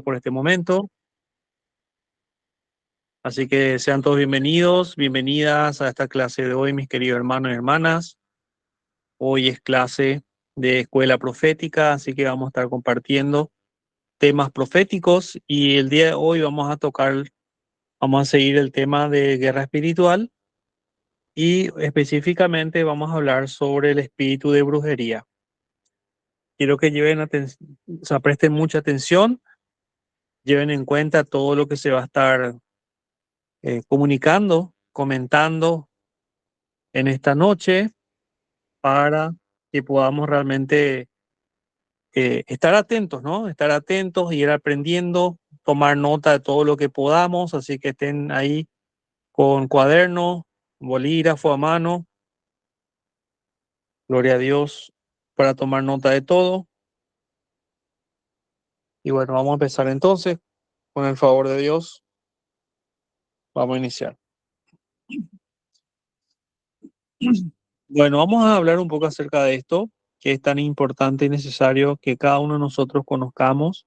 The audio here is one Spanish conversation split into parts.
por este momento. Así que sean todos bienvenidos, bienvenidas a esta clase de hoy, mis queridos hermanos y hermanas. Hoy es clase de escuela profética, así que vamos a estar compartiendo temas proféticos y el día de hoy vamos a seguir el tema de guerra espiritual y específicamente vamos a hablar sobre el espíritu de brujería. Quiero que presten mucha atención, lleven en cuenta todo lo que se va a estar comunicando, comentando en esta noche para que podamos realmente estar atentos, ¿no? Estar atentos, ir aprendiendo, tomar nota de todo lo que podamos, así que estén ahí con cuaderno, bolígrafo a mano, gloria a Dios, para tomar nota de todo. Y bueno, vamos a empezar entonces, con el favor de Dios, vamos a iniciar. Bueno, vamos a hablar un poco acerca de esto, que es tan importante y necesario que cada uno de nosotros conozcamos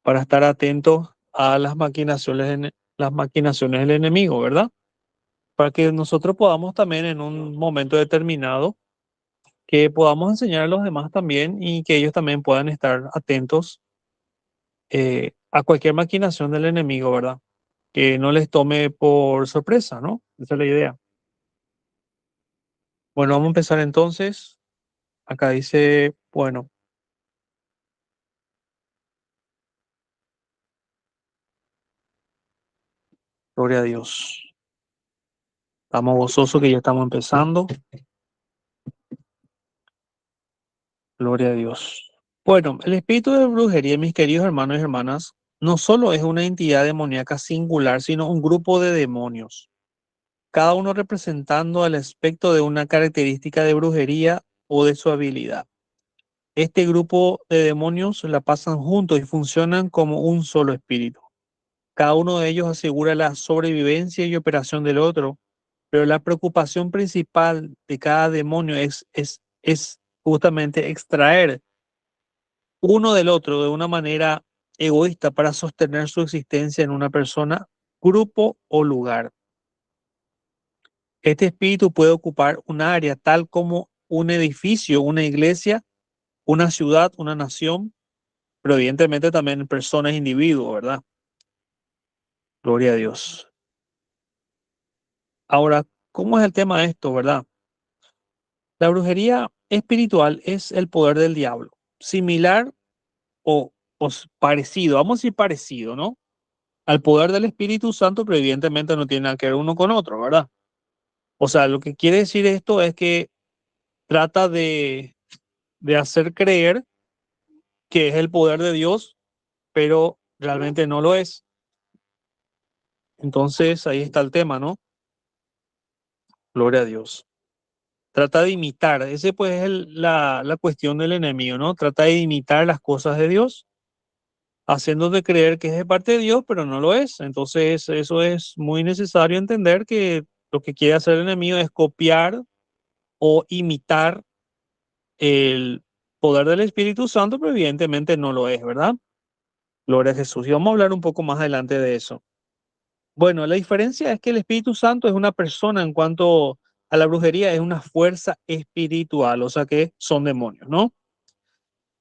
para estar atentos a las maquinaciones del enemigo, ¿verdad? Para que nosotros podamos también en un momento determinado, que podamos enseñar a los demás también y que ellos también puedan estar atentos a cualquier maquinación del enemigo, ¿verdad? Que no les tome por sorpresa, ¿no? Esa es la idea. Bueno, vamos a empezar entonces. Acá dice, bueno, gloria a Dios. Estamos gozosos que ya estamos empezando. Gloria a Dios. Bueno, el espíritu de brujería, mis queridos hermanos y hermanas, no solo es una entidad demoníaca singular, sino un grupo de demonios, cada uno representando el aspecto de una característica de brujería o de su habilidad. Este grupo de demonios la pasan juntos y funcionan como un solo espíritu. Cada uno de ellos asegura la sobrevivencia y operación del otro, pero la preocupación principal de cada demonio es justamente extraer uno del otro de una manera egoísta para sostener su existencia en una persona, grupo o lugar. Este espíritu puede ocupar un área tal como un edificio, una iglesia, una ciudad, una nación, pero evidentemente también personas, individuos, ¿verdad? Gloria a Dios. Ahora, ¿cómo es el tema de esto, verdad? La brujería espiritual es el poder del diablo, similar o parecido, vamos a decir parecido, ¿no? Al poder del Espíritu Santo, pero evidentemente no tiene nada que ver uno con otro, ¿verdad? O sea, lo que quiere decir esto es que trata de hacer creer que es el poder de Dios, pero realmente no lo es. Entonces ahí está el tema, ¿no? Gloria a Dios. Trata de imitar, ese pues es la cuestión del enemigo, ¿no? Trata de imitar las cosas de Dios, haciéndote creer que es de parte de Dios, pero no lo es. Entonces eso es muy necesario entender que lo que quiere hacer el enemigo es copiar o imitar el poder del Espíritu Santo, pero evidentemente no lo es, ¿verdad? Gloria a Jesús. Y vamos a hablar un poco más adelante de eso. Bueno, la diferencia es que el Espíritu Santo es una persona en cuanto a la brujería, es una fuerza espiritual, o sea que son demonios, ¿no?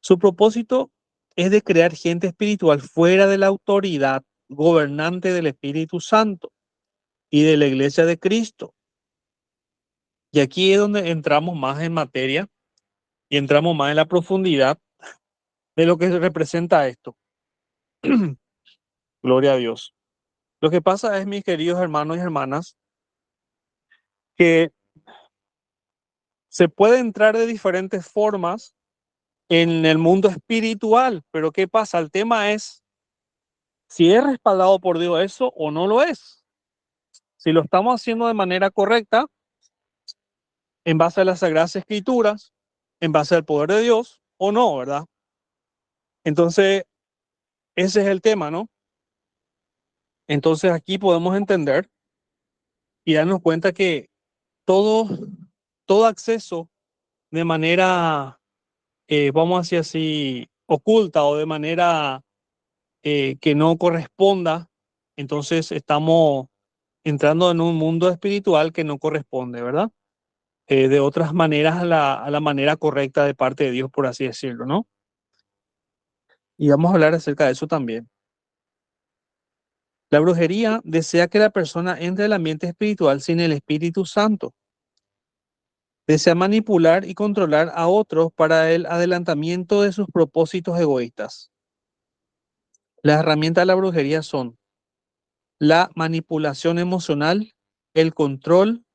Su propósito es de crear gente espiritual fuera de la autoridad gobernante del Espíritu Santo y de la Iglesia de Cristo. Y aquí es donde entramos más en materia y entramos más en la profundidad de lo que representa esto. Gloria a Dios. Lo que pasa es, mis queridos hermanos y hermanas, que se puede entrar de diferentes formas en el mundo espiritual, pero ¿qué pasa? El tema es si es respaldado por Dios eso o no lo es. Si lo estamos haciendo de manera correcta, en base a las Sagradas Escrituras, en base al poder de Dios o no, ¿verdad? Entonces, ese es el tema, ¿no? Entonces aquí podemos entender y darnos cuenta que todo, todo acceso de manera, vamos a decir así, oculta o de manera que no corresponda, entonces estamos entrando en un mundo espiritual que no corresponde, ¿verdad? De otras maneras a la manera correcta de parte de Dios, por así decirlo, ¿no? Y vamos a hablar acerca de eso también. La brujería desea que la persona entre al ambiente espiritual sin el Espíritu Santo. Desea manipular y controlar a otros para el adelantamiento de sus propósitos egoístas. Las herramientas de la brujería son la manipulación emocional, el control,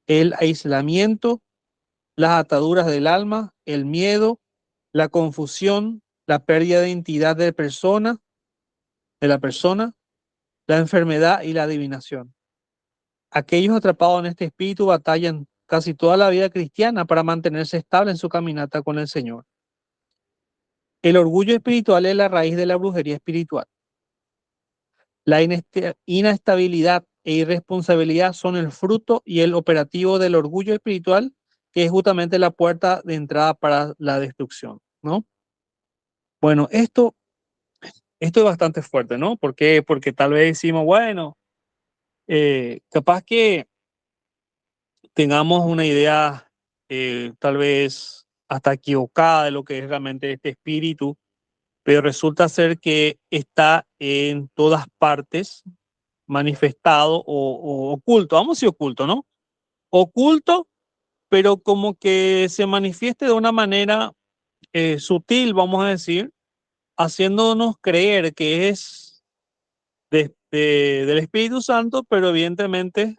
el aislamiento, las ataduras del alma, el miedo, la confusión, la pérdida de identidad de la persona, la enfermedad y la adivinación. Aquellos atrapados en este espíritu batallan casi toda la vida cristiana para mantenerse estable en su caminata con el Señor. El orgullo espiritual es la raíz de la brujería espiritual. La inestabilidad e irresponsabilidad son el fruto y el operativo del orgullo espiritual, que es justamente la puerta de entrada para la destrucción, ¿no? Bueno, esto es bastante fuerte, ¿no? ¿Por qué? Porque tal vez decimos, bueno, capaz que tengamos una idea tal vez hasta equivocada de lo que es realmente este espíritu, pero resulta ser que está en todas partes manifestado o oculto, vamos a decir oculto, ¿no? Oculto, pero como que se manifieste de una manera sutil, vamos a decir, haciéndonos creer que es del Espíritu Santo, pero evidentemente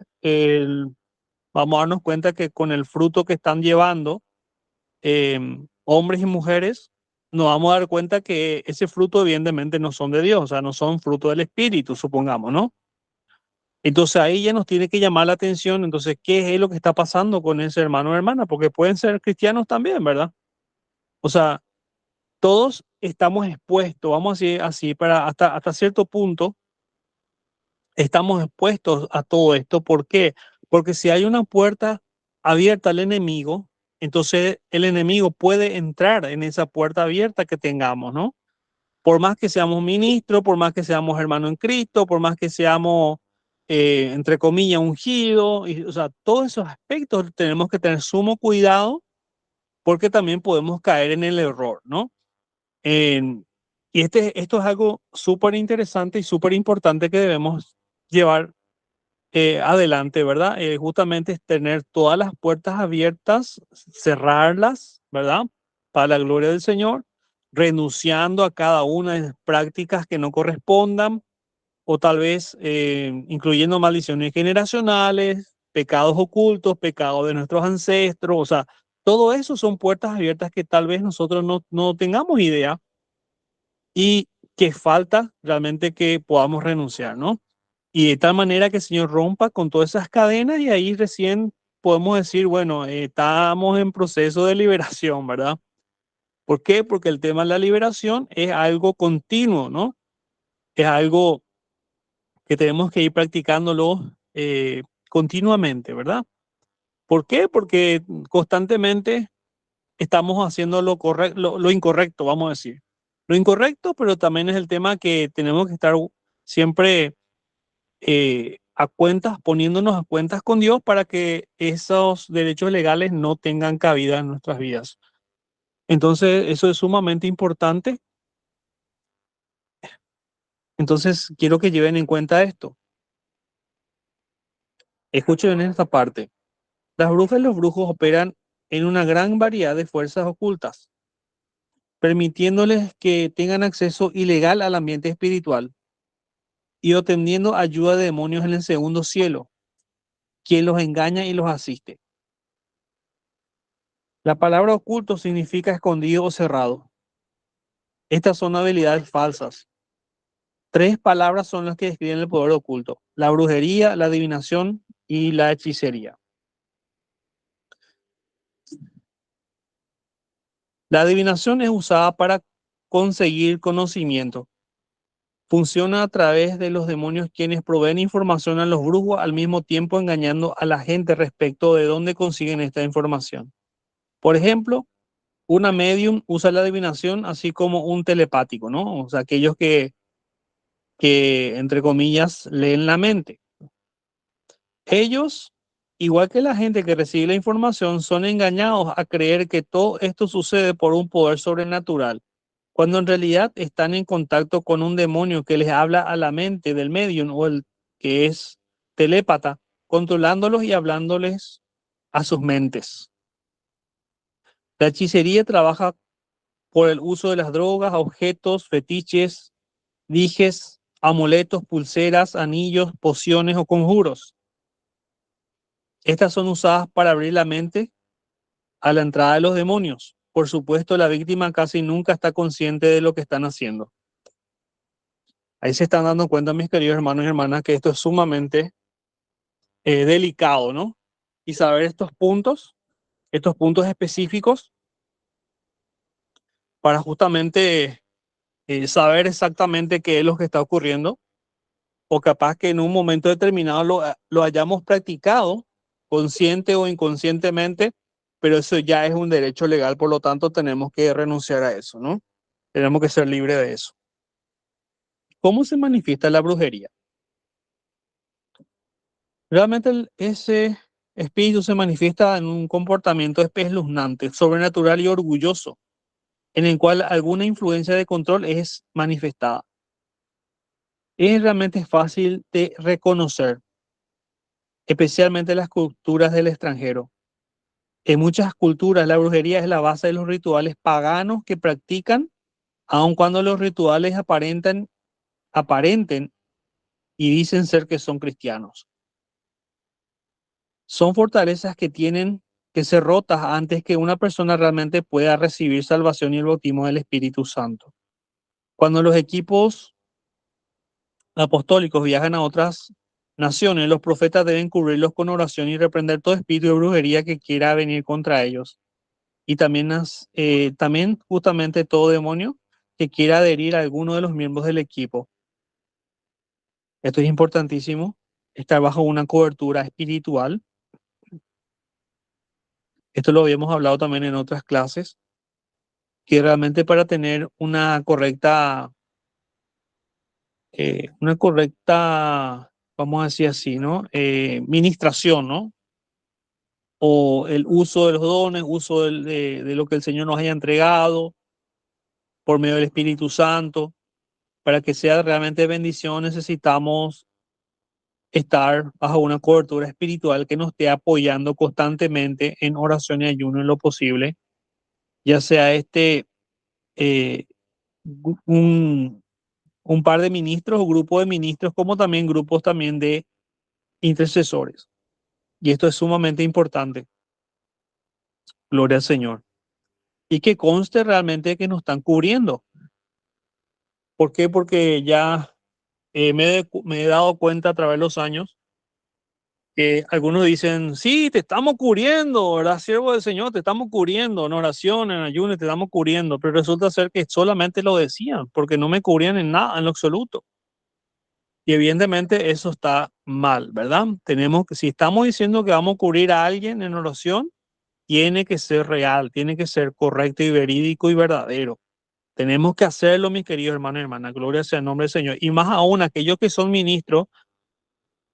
vamos a darnos cuenta que con el fruto que están llevando hombres y mujeres, nos vamos a dar cuenta que ese fruto evidentemente no son de Dios, o sea, no son fruto del Espíritu, supongamos, ¿no? Entonces ahí ya nos tiene que llamar la atención, entonces, ¿qué es lo que está pasando con ese hermano o hermana? Porque pueden ser cristianos también, ¿verdad? O sea, todos estamos expuestos, vamos a decir así, para hasta cierto punto, estamos expuestos a todo esto. ¿Por qué? Porque si hay una puerta abierta al enemigo, entonces el enemigo puede entrar en esa puerta abierta que tengamos, ¿no? Por más que seamos ministros, por más que seamos hermanos en Cristo, por más que seamos, entre comillas, ungidos, o sea, todos esos aspectos tenemos que tener sumo cuidado porque también podemos caer en el error, ¿no? En- y esto es algo súper interesante y súper importante que debemos llevar adelante, ¿verdad? Justamente es tener todas las puertas abiertas, cerrarlas, ¿verdad? Para la gloria del Señor, renunciando a cada una de las prácticas que no correspondan, o tal vez incluyendo maldiciones generacionales, pecados ocultos, pecados de nuestros ancestros, o sea, todo eso son puertas abiertas que tal vez nosotros no tengamos idea y que falta realmente que podamos renunciar, ¿no? Y de tal manera que el Señor rompa con todas esas cadenas y ahí recién podemos decir, bueno, estamos en proceso de liberación, ¿verdad? ¿Por qué? Porque el tema de la liberación es algo continuo, ¿no? Es algo que tenemos que ir practicándolo continuamente, ¿verdad? ¿Por qué? Porque constantemente estamos haciendo lo incorrecto, vamos a decir. Lo incorrecto, pero también es el tema que tenemos que estar siempre a cuentas, poniéndonos a cuentas con Dios para que esos derechos legales no tengan cabida en nuestras vidas. Entonces, eso es sumamente importante. Entonces, quiero que lleven en cuenta esto. Escuchen en esta parte. Las brujas y los brujos operan en una gran variedad de fuerzas ocultas, permitiéndoles que tengan acceso ilegal al ambiente espiritual y obteniendo ayuda de demonios en el segundo cielo, quien los engaña y los asiste. La palabra oculto significa escondido o cerrado. Estas son habilidades falsas. Tres palabras son las que describen el poder oculto: la brujería, la adivinación y la hechicería. La adivinación es usada para conseguir conocimiento. Funciona a través de los demonios quienes proveen información a los brujos al mismo tiempo engañando a la gente respecto de dónde consiguen esta información. Por ejemplo, una medium usa la adivinación así como un telepático, ¿no? O sea, aquellos que que, entre comillas, leen la mente. Ellos, igual que la gente que recibe la información, son engañados a creer que todo esto sucede por un poder sobrenatural, cuando en realidad están en contacto con un demonio que les habla a la mente del medium o el que es telépata, controlándolos y hablándoles a sus mentes. La hechicería trabaja por el uso de las drogas, objetos, fetiches, dijes, amuletos, pulseras, anillos, pociones o conjuros. Estas son usadas para abrir la mente a la entrada de los demonios. Por supuesto, la víctima casi nunca está consciente de lo que están haciendo. Ahí se están dando cuenta, mis queridos hermanos y hermanas, que esto es sumamente delicado, ¿no? Y saber estos puntos específicos, para justamente saber exactamente qué es lo que está ocurriendo, o capaz que en un momento determinado lo hayamos practicado, consciente o inconscientemente, pero eso ya es un derecho legal, por lo tanto tenemos que renunciar a eso, ¿no? Tenemos que ser libres de eso. ¿Cómo se manifiesta la brujería? Realmente ese espíritu se manifiesta en un comportamiento espeluznante, sobrenatural y orgulloso, en el cual alguna influencia de control es manifestada. Es realmente fácil de reconocer, especialmente en las culturas del extranjero. En muchas culturas la brujería es la base de los rituales paganos que practican, aun cuando los rituales aparenten y dicen ser que son cristianos. Son fortalezas que tienen que ser rotas antes que una persona realmente pueda recibir salvación y el bautismo del Espíritu Santo. Cuando los equipos apostólicos viajan a otras naciones, los profetas deben cubrirlos con oración y reprender todo espíritu de brujería que quiera venir contra ellos. Y también justamente todo demonio que quiera adherir a alguno de los miembros del equipo. Esto es importantísimo, estar bajo una cobertura espiritual. Esto lo habíamos hablado también en otras clases, que realmente para tener una correcta, vamos a decir así, ¿no? Ministración, ¿no? O el uso de los dones, uso de lo que el Señor nos haya entregado por medio del Espíritu Santo. Para que sea realmente bendición, necesitamos estar bajo una cobertura espiritual que nos esté apoyando constantemente en oración y ayuno en lo posible, ya sea eh, un, un par de ministros o grupo de ministros, como también grupos también de intercesores. Y esto es sumamente importante. Gloria al Señor. Y que conste realmente que nos están cubriendo. ¿Por qué? Porque ya me he dado cuenta a través de los años que algunos dicen, sí, te estamos cubriendo, ¿verdad? Siervo del Señor, te estamos cubriendo, en oración, en ayuno, te estamos cubriendo, pero resulta ser que solamente lo decían, porque no me cubrían en nada, en lo absoluto. Y evidentemente eso está mal, ¿verdad? Si estamos diciendo que vamos a cubrir a alguien en oración, tiene que ser real, tiene que ser correcto y verídico y verdadero. Tenemos que hacerlo, mis queridos hermanos y hermanas, gloria sea el nombre del Señor. Y más aún aquellos que son ministros,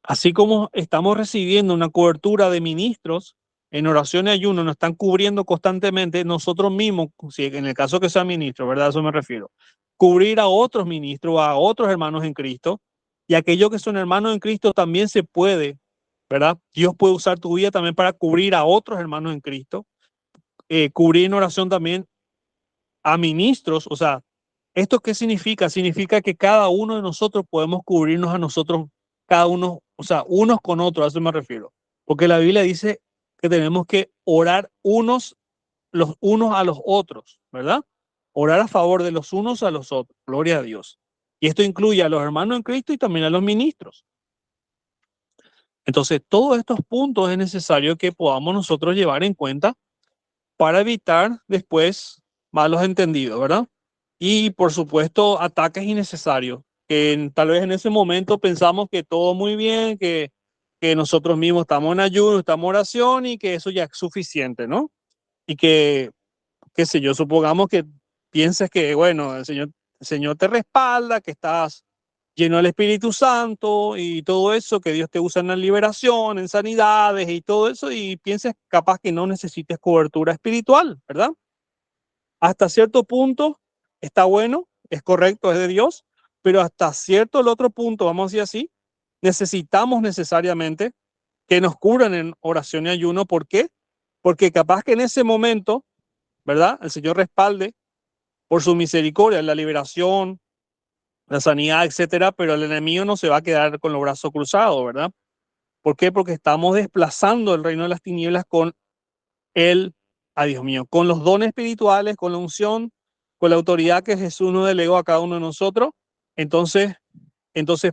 así como estamos recibiendo una cobertura de ministros en oración y ayuno, nos están cubriendo constantemente nosotros mismos, si en el caso que sea ministro, ¿verdad? A eso me refiero. Cubrir a otros ministros, a otros hermanos en Cristo, y aquellos que son hermanos en Cristo también se puede, ¿verdad? Dios puede usar tu vida también para cubrir a otros hermanos en Cristo, cubrir en oración también a ministros, o sea, ¿esto qué significa? Significa que cada uno de nosotros podemos cubrirnos a nosotros, cada uno, o sea, unos con otros, a eso me refiero. Porque la Biblia dice que tenemos que orar los unos a los otros, ¿verdad? Orar a favor de los unos a los otros, gloria a Dios. Y esto incluye a los hermanos en Cristo y también a los ministros. Entonces, todos estos puntos es necesario que podamos nosotros llevar en cuenta para evitar después malos entendidos, ¿verdad? Y por supuesto, ataques innecesarios, que tal vez en ese momento pensamos que todo muy bien, que nosotros mismos estamos en ayuno, estamos en oración y que eso ya es suficiente, ¿no? Y que, qué sé yo, supongamos que pienses que, bueno, el Señor te respalda, que estás lleno del Espíritu Santo y todo eso, que Dios te usa en la liberación, en sanidades y todo eso, y pienses capaz que no necesites cobertura espiritual, ¿verdad? Hasta cierto punto está bueno, es correcto, es de Dios, pero hasta cierto el otro punto, vamos a decir así, necesitamos necesariamente que nos curan en oración y ayuno. ¿Por qué? Porque capaz que en ese momento, ¿verdad? El Señor respalde por su misericordia la liberación, la sanidad, etcétera, pero el enemigo no se va a quedar con los brazos cruzados, ¿verdad? ¿Por qué? Porque estamos desplazando el reino de las tinieblas con el, Dios mío, con los dones espirituales, con la unción, con la autoridad que Jesús nos delegó a cada uno de nosotros. Entonces,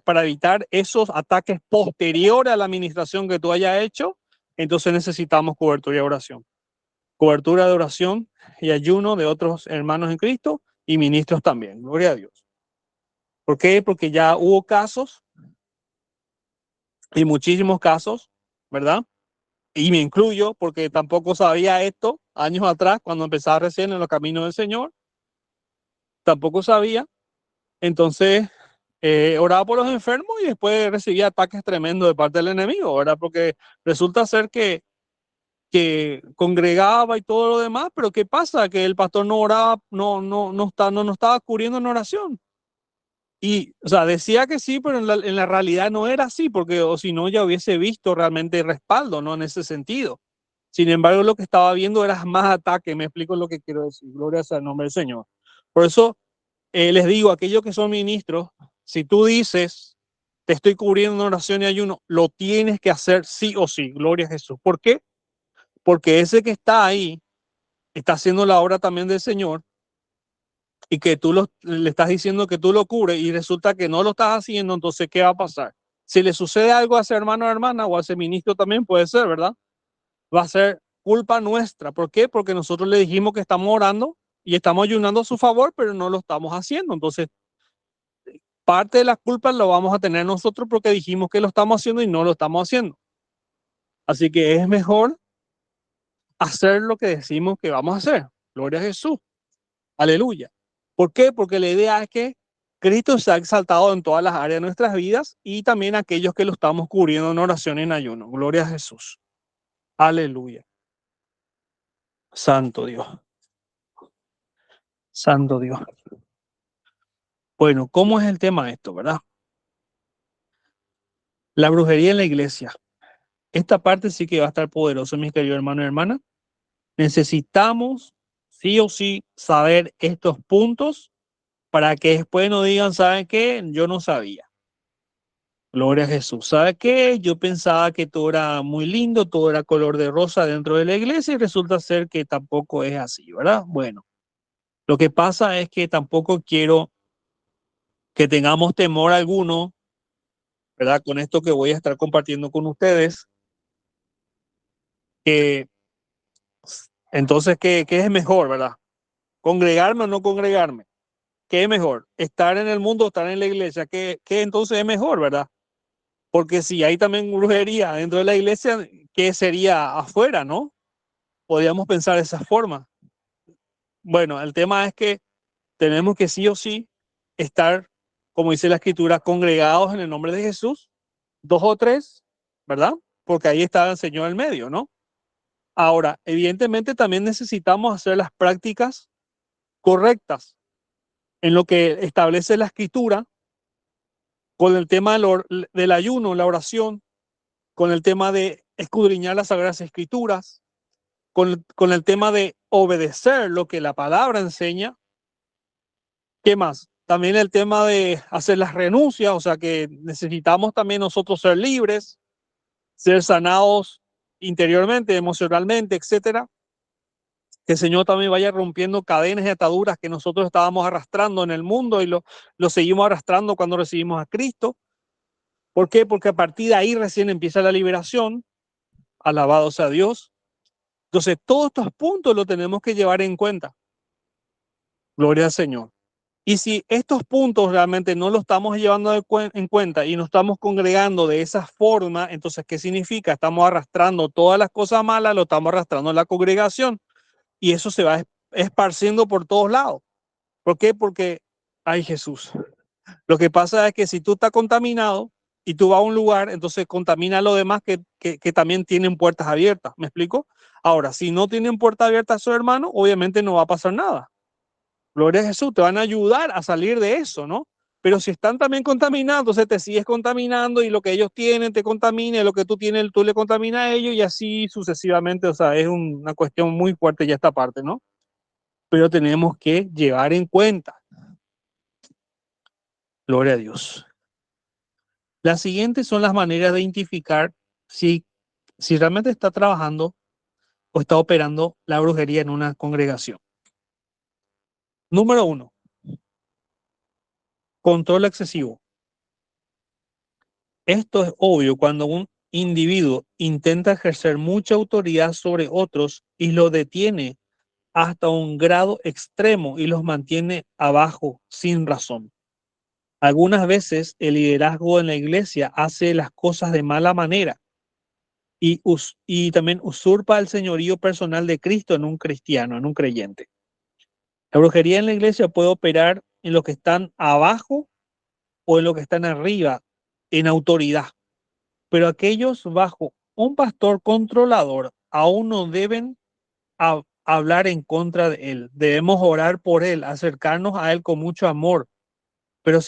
para evitar esos ataques posteriores a la administración que tú hayas hecho, entonces necesitamos cobertura y oración. Cobertura de oración y ayuno de otros hermanos en Cristo y ministros también. Gloria a Dios. ¿Por qué? Porque ya hubo casos y muchísimos casos, ¿verdad? Y me incluyo porque tampoco sabía esto años atrás, cuando empezaba recién en los caminos del Señor, tampoco sabía. Entonces, oraba por los enfermos y después recibía ataques tremendos de parte del enemigo, ¿verdad? Porque resulta ser que congregaba y todo lo demás, pero ¿qué pasa? Que el pastor no oraba, no nos estaba cubriendo en oración. Y, o sea, decía que sí, pero en la realidad no era así, porque o si no ya hubiese visto realmente respaldo, ¿no? En ese sentido. Sin embargo, lo que estaba viendo era más ataque. Me explico lo que quiero decir. Gloria sea el nombre del Señor. Por eso les digo, aquellos que son ministros, si tú dices, te estoy cubriendo en oración y ayuno, lo tienes que hacer sí o sí. Gloria a Jesús. ¿Por qué? Porque ese que está ahí está haciendo la obra también del Señor y que le estás diciendo que tú lo cubres y resulta que no lo estás haciendo, entonces, ¿qué va a pasar? Si le sucede algo a ese hermano o hermana o a ese ministro también puede ser, ¿verdad? Va a ser culpa nuestra. ¿Por qué? Porque nosotros le dijimos que estamos orando y estamos ayunando a su favor, pero no lo estamos haciendo. Entonces, parte de la culpa lo vamos a tener nosotros porque dijimos que lo estamos haciendo y no lo estamos haciendo. Así que es mejor hacer lo que decimos que vamos a hacer. Gloria a Jesús. Aleluya. ¿Por qué? Porque la idea es que Cristo se ha exaltado en todas las áreas de nuestras vidas y también aquellos que lo estamos cubriendo en oración y en ayuno. Gloria a Jesús. Aleluya. Santo Dios. Santo Dios. Bueno, ¿cómo es el tema de esto, verdad? La brujería en la iglesia. Esta parte sí que va a estar poderosa, mis queridos hermanos y hermanas. Necesitamos sí o sí saber estos puntos para que después no digan, ¿saben qué? Yo no sabía. Gloria a Jesús. ¿Sabe qué? Yo pensaba que todo era muy lindo, todo era color de rosa dentro de la iglesia y resulta ser que tampoco es así, ¿verdad? Bueno, lo que pasa es que tampoco quiero que tengamos temor alguno, ¿verdad? Con esto que voy a estar compartiendo con ustedes, que entonces, ¿qué es mejor, verdad? ¿Congregarme o no congregarme? ¿Qué es mejor? ¿Estar en el mundo o estar en la iglesia? ¿Qué entonces es mejor, verdad? Porque si hay también brujería dentro de la iglesia, ¿qué sería afuera, no? Podríamos pensar de esa forma. Bueno, el tema es que tenemos que sí o sí estar, como dice la escritura, congregados en el nombre de Jesús, dos o tres, ¿verdad? Porque ahí está el Señor en medio, ¿no? Ahora, evidentemente también necesitamos hacer las prácticas correctas en lo que establece la escritura con el tema del ayuno, la oración, con el tema de escudriñar las sagradas escrituras, con el tema de obedecer lo que la palabra enseña. ¿Qué más? También el tema de hacer las renuncias, o sea que necesitamos también nosotros ser libres, ser sanados interiormente, emocionalmente, etcétera. Que el Señor también vaya rompiendo cadenas y ataduras que nosotros estábamos arrastrando en el mundo y lo seguimos arrastrando cuando recibimos a Cristo. ¿Por qué? Porque a partir de ahí recién empieza la liberación. Alabado sea Dios. Entonces, todos estos puntos los tenemos que llevar en cuenta. Gloria al Señor. Y si estos puntos realmente no los estamos llevando en cuenta y nos estamos congregando de esa forma, entonces, ¿qué significa? Estamos arrastrando todas las cosas malas, lo estamos arrastrando en la congregación y eso se va esparciendo por todos lados. ¿Por qué? Porque, ay Jesús, Lo que pasa es que si tú estás contaminado y tú vas a un lugar, entonces contamina a los demás que también tienen puertas abiertas. ¿Me explico? Ahora, si no tienen puertas abiertas a sus hermanos, obviamente no va a pasar nada. Gloria a Jesús, te van a ayudar a salir de eso, ¿no? Pero si están también contaminados, entonces te sigues contaminando y lo que ellos tienen te contamina, y lo que tú tienes tú le contaminas a ellos y así sucesivamente. O sea, es una cuestión muy fuerte ya esta parte, ¿no? Pero tenemos que llevar en cuenta. Gloria a Dios. Las siguientes son las maneras de identificar si realmente está trabajando o está operando la brujería en una congregación. Número uno, control excesivo. Esto es obvio cuando un individuo intenta ejercer mucha autoridad sobre otros y lo detiene hasta un grado extremo y los mantiene abajo sin razón. Algunas veces el liderazgo en la iglesia hace las cosas de mala manera y también usurpa el señorío personal de Cristo en un cristiano, en un creyente. La brujería en la iglesia puede operar en los que están abajo o en los que están arriba, en autoridad. Pero aquellos bajo un pastor controlador aún no deben hablar en contra de él. Debemos orar por él, acercarnos a él con mucho amor, pero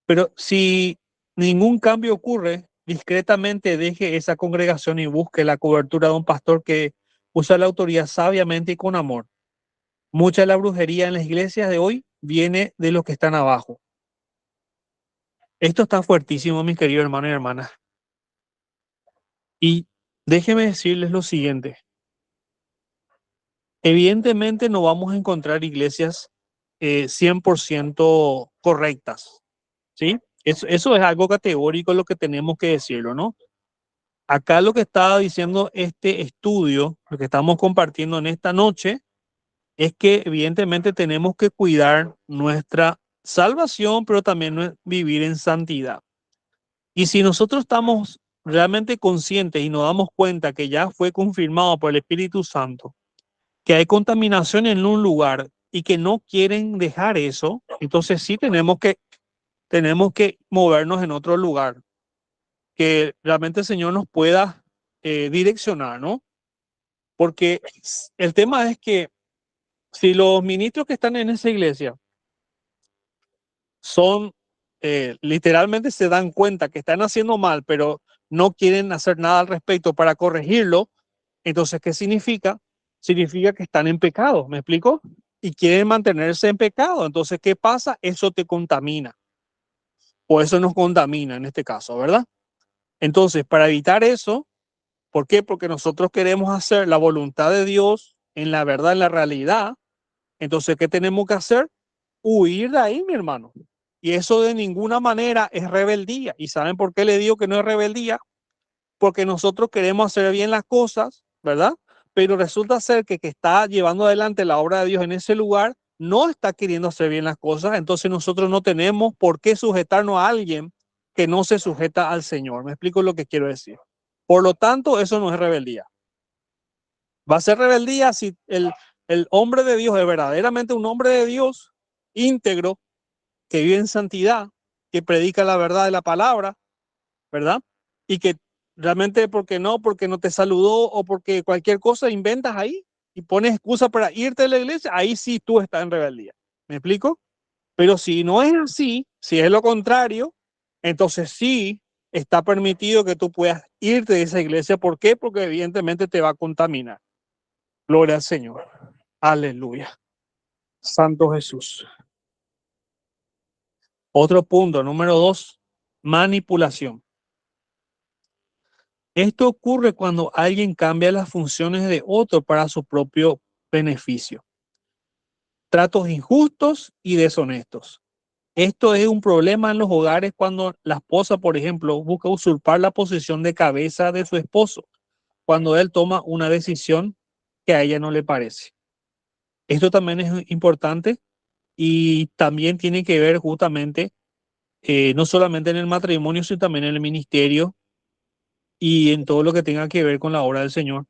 pero si ningún cambio ocurre, discretamente deje esa congregación y busque la cobertura de un pastor que usa la autoridad sabiamente y con amor. Mucha de la brujería en las iglesias de hoy viene de los que están abajo. Esto está fuertísimo, mis queridos hermanos y hermanas. Y déjenme decirles lo siguiente. Evidentemente no vamos a encontrar iglesias 100% correctas, ¿sí? Eso es algo categórico lo que tenemos que decirlo, ¿no? Acá lo que estaba diciendo este estudio, lo que estamos compartiendo en esta noche, es que evidentemente tenemos que cuidar nuestra salvación, pero también vivir en santidad. Y si nosotros estamos realmente conscientes y nos damos cuenta que ya fue confirmado por el Espíritu Santo, que hay contaminación en un lugar y que no quieren dejar eso, entonces sí tenemos que movernos en otro lugar, que realmente el Señor nos pueda direccionar, ¿no? Porque el tema es que si los ministros que están en esa iglesia son, literalmente se dan cuenta que están haciendo mal, pero no quieren hacer nada al respecto para corregirlo, entonces, ¿qué significa? Significa que están en pecado, ¿me explico? Y quieren mantenerse en pecado. Entonces, ¿qué pasa? Eso te contamina, o eso nos contamina en este caso, ¿verdad? Entonces, para evitar eso, ¿por qué? Porque nosotros queremos hacer la voluntad de Dios en la verdad, en la realidad. Entonces, ¿qué tenemos que hacer? Huir de ahí, mi hermano. Y eso de ninguna manera es rebeldía. ¿Y saben por qué le digo que no es rebeldía? Porque nosotros queremos hacer bien las cosas, ¿verdad? Pero resulta ser que está llevando adelante la obra de Dios en ese lugar no está queriendo hacer bien las cosas, entonces nosotros no tenemos por qué sujetarnos a alguien que no se sujeta al Señor. ¿Me explico lo que quiero decir? Por lo tanto, eso no es rebeldía. Va a ser rebeldía si el hombre de Dios es verdaderamente un hombre de Dios íntegro, que vive en santidad, que predica la verdad de la palabra, ¿verdad? Y que realmente porque no te saludó o porque cualquier cosa inventas ahí y pones excusa para irte de la iglesia, ahí sí tú estás en rebeldía. ¿Me explico? Pero si no es así, si es lo contrario, entonces sí está permitido que tú puedas irte de esa iglesia. ¿Por qué? Porque evidentemente te va a contaminar. Gloria al Señor. Aleluya. Santo Jesús. Otro punto, número dos, manipulación. Esto ocurre cuando alguien cambia las funciones de otro para su propio beneficio. Tratos injustos y deshonestos. Esto es un problema en los hogares cuando la esposa, por ejemplo, busca usurpar la posición de cabeza de su esposo, cuando él toma una decisión que a ella no le parece. Esto también es importante y también tiene que ver justamente, no solamente en el matrimonio, sino también en el ministerio y en todo lo que tenga que ver con la obra del Señor.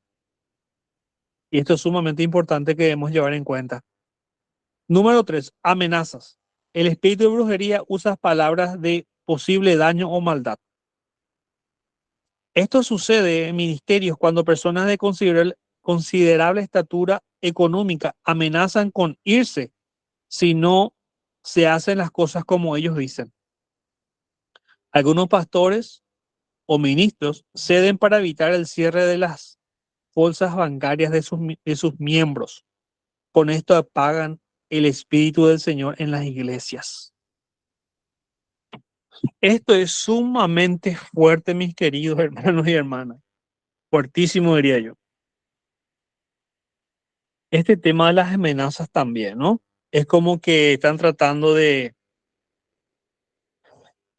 Y esto es sumamente importante que debemos llevar en cuenta. Número tres, amenazas. El espíritu de brujería usa palabras de posible daño o maldad. Esto sucede en ministerios cuando personas de considerable estatura económica amenazan con irse si no se hacen las cosas como ellos dicen. Algunos pastores o ministros ceden para evitar el cierre de las bolsas bancarias de sus miembros. Con esto apagan el espíritu del Señor en las iglesias. Esto es sumamente fuerte, mis queridos hermanos y hermanas. Fuertísimo, diría yo. Este tema de las amenazas también, ¿no? Es como que están tratando de...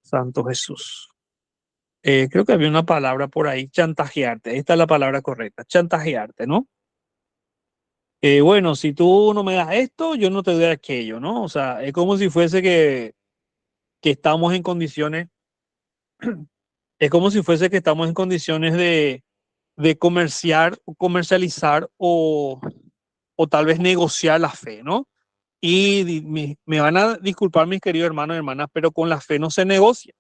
Santo Jesús. Creo que había una palabra por ahí, chantajearte. Ahí está la palabra correcta, chantajearte, ¿no? Bueno, si tú no me das esto, yo no te doy aquello, ¿no? O sea, es como si fuese que estamos en condiciones, es como si fuese que estamos en condiciones de comercializar o tal vez negociar la fe, ¿no? Y me van a disculpar mis queridos hermanos y hermanas, pero con la fe no se negocia.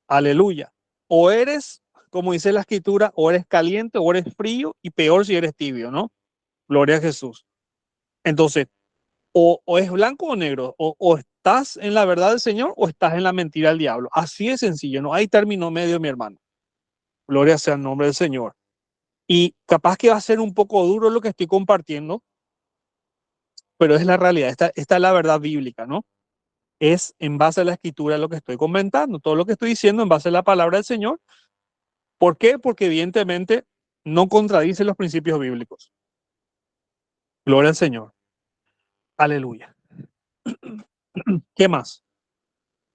Aleluya. O eres, como dice la escritura, o eres caliente o eres frío y peor si eres tibio, ¿no? Gloria a Jesús. Entonces, o es blanco o negro, o estás en la verdad del Señor o estás en la mentira del diablo. Así de sencillo, no hay término medio, mi hermano. Gloria sea el nombre del Señor. Y capaz que va a ser un poco duro lo que estoy compartiendo, pero es la realidad. Esta es la verdad bíblica, ¿no? Es en base a la escritura lo que estoy comentando. Todo lo que estoy diciendo en base a la palabra del Señor. ¿Por qué? Porque evidentemente no contradice los principios bíblicos. Gloria al Señor. Aleluya. ¿Qué más?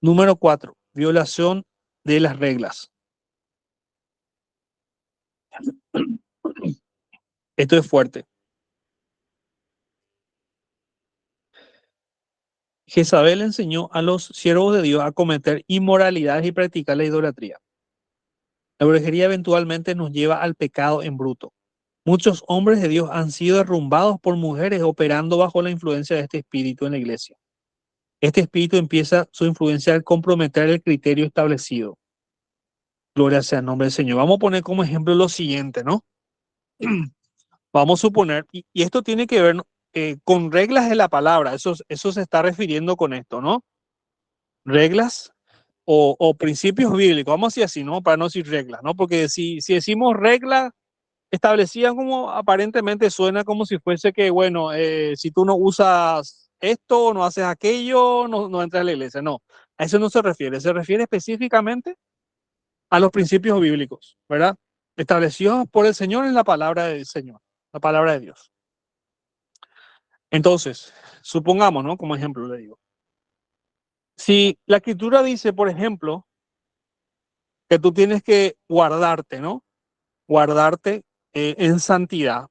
Número 4, violación de las reglas. Esto es fuerte. Jezabel enseñó a los siervos de Dios a cometer inmoralidades y practicar la idolatría. La brujería eventualmente nos lleva al pecado en bruto. Muchos hombres de Dios han sido derrumbados por mujeres operando bajo la influencia de este espíritu en la iglesia. Este espíritu empieza su influencia al comprometer el criterio establecido. Gloria sea el nombre del Señor. Vamos a poner como ejemplo lo siguiente, ¿no? Vamos a suponer, y esto tiene que ver con reglas de la palabra, eso se está refiriendo con esto, ¿no? Reglas o principios bíblicos, vamos a decir así, ¿no? Para no decir reglas, ¿no? Porque si decimos reglas establecidas, como aparentemente suena como si fuese que, bueno, si tú no usas esto, no haces aquello, no entras a la iglesia, no. A eso no se refiere específicamente a los principios bíblicos, ¿verdad? Establecidos por el Señor en la palabra del Señor, la palabra de Dios. Entonces, supongamos, ¿no? Como ejemplo le digo. Si la escritura dice, por ejemplo, que tú tienes que guardarte, ¿no? Guardarte en santidad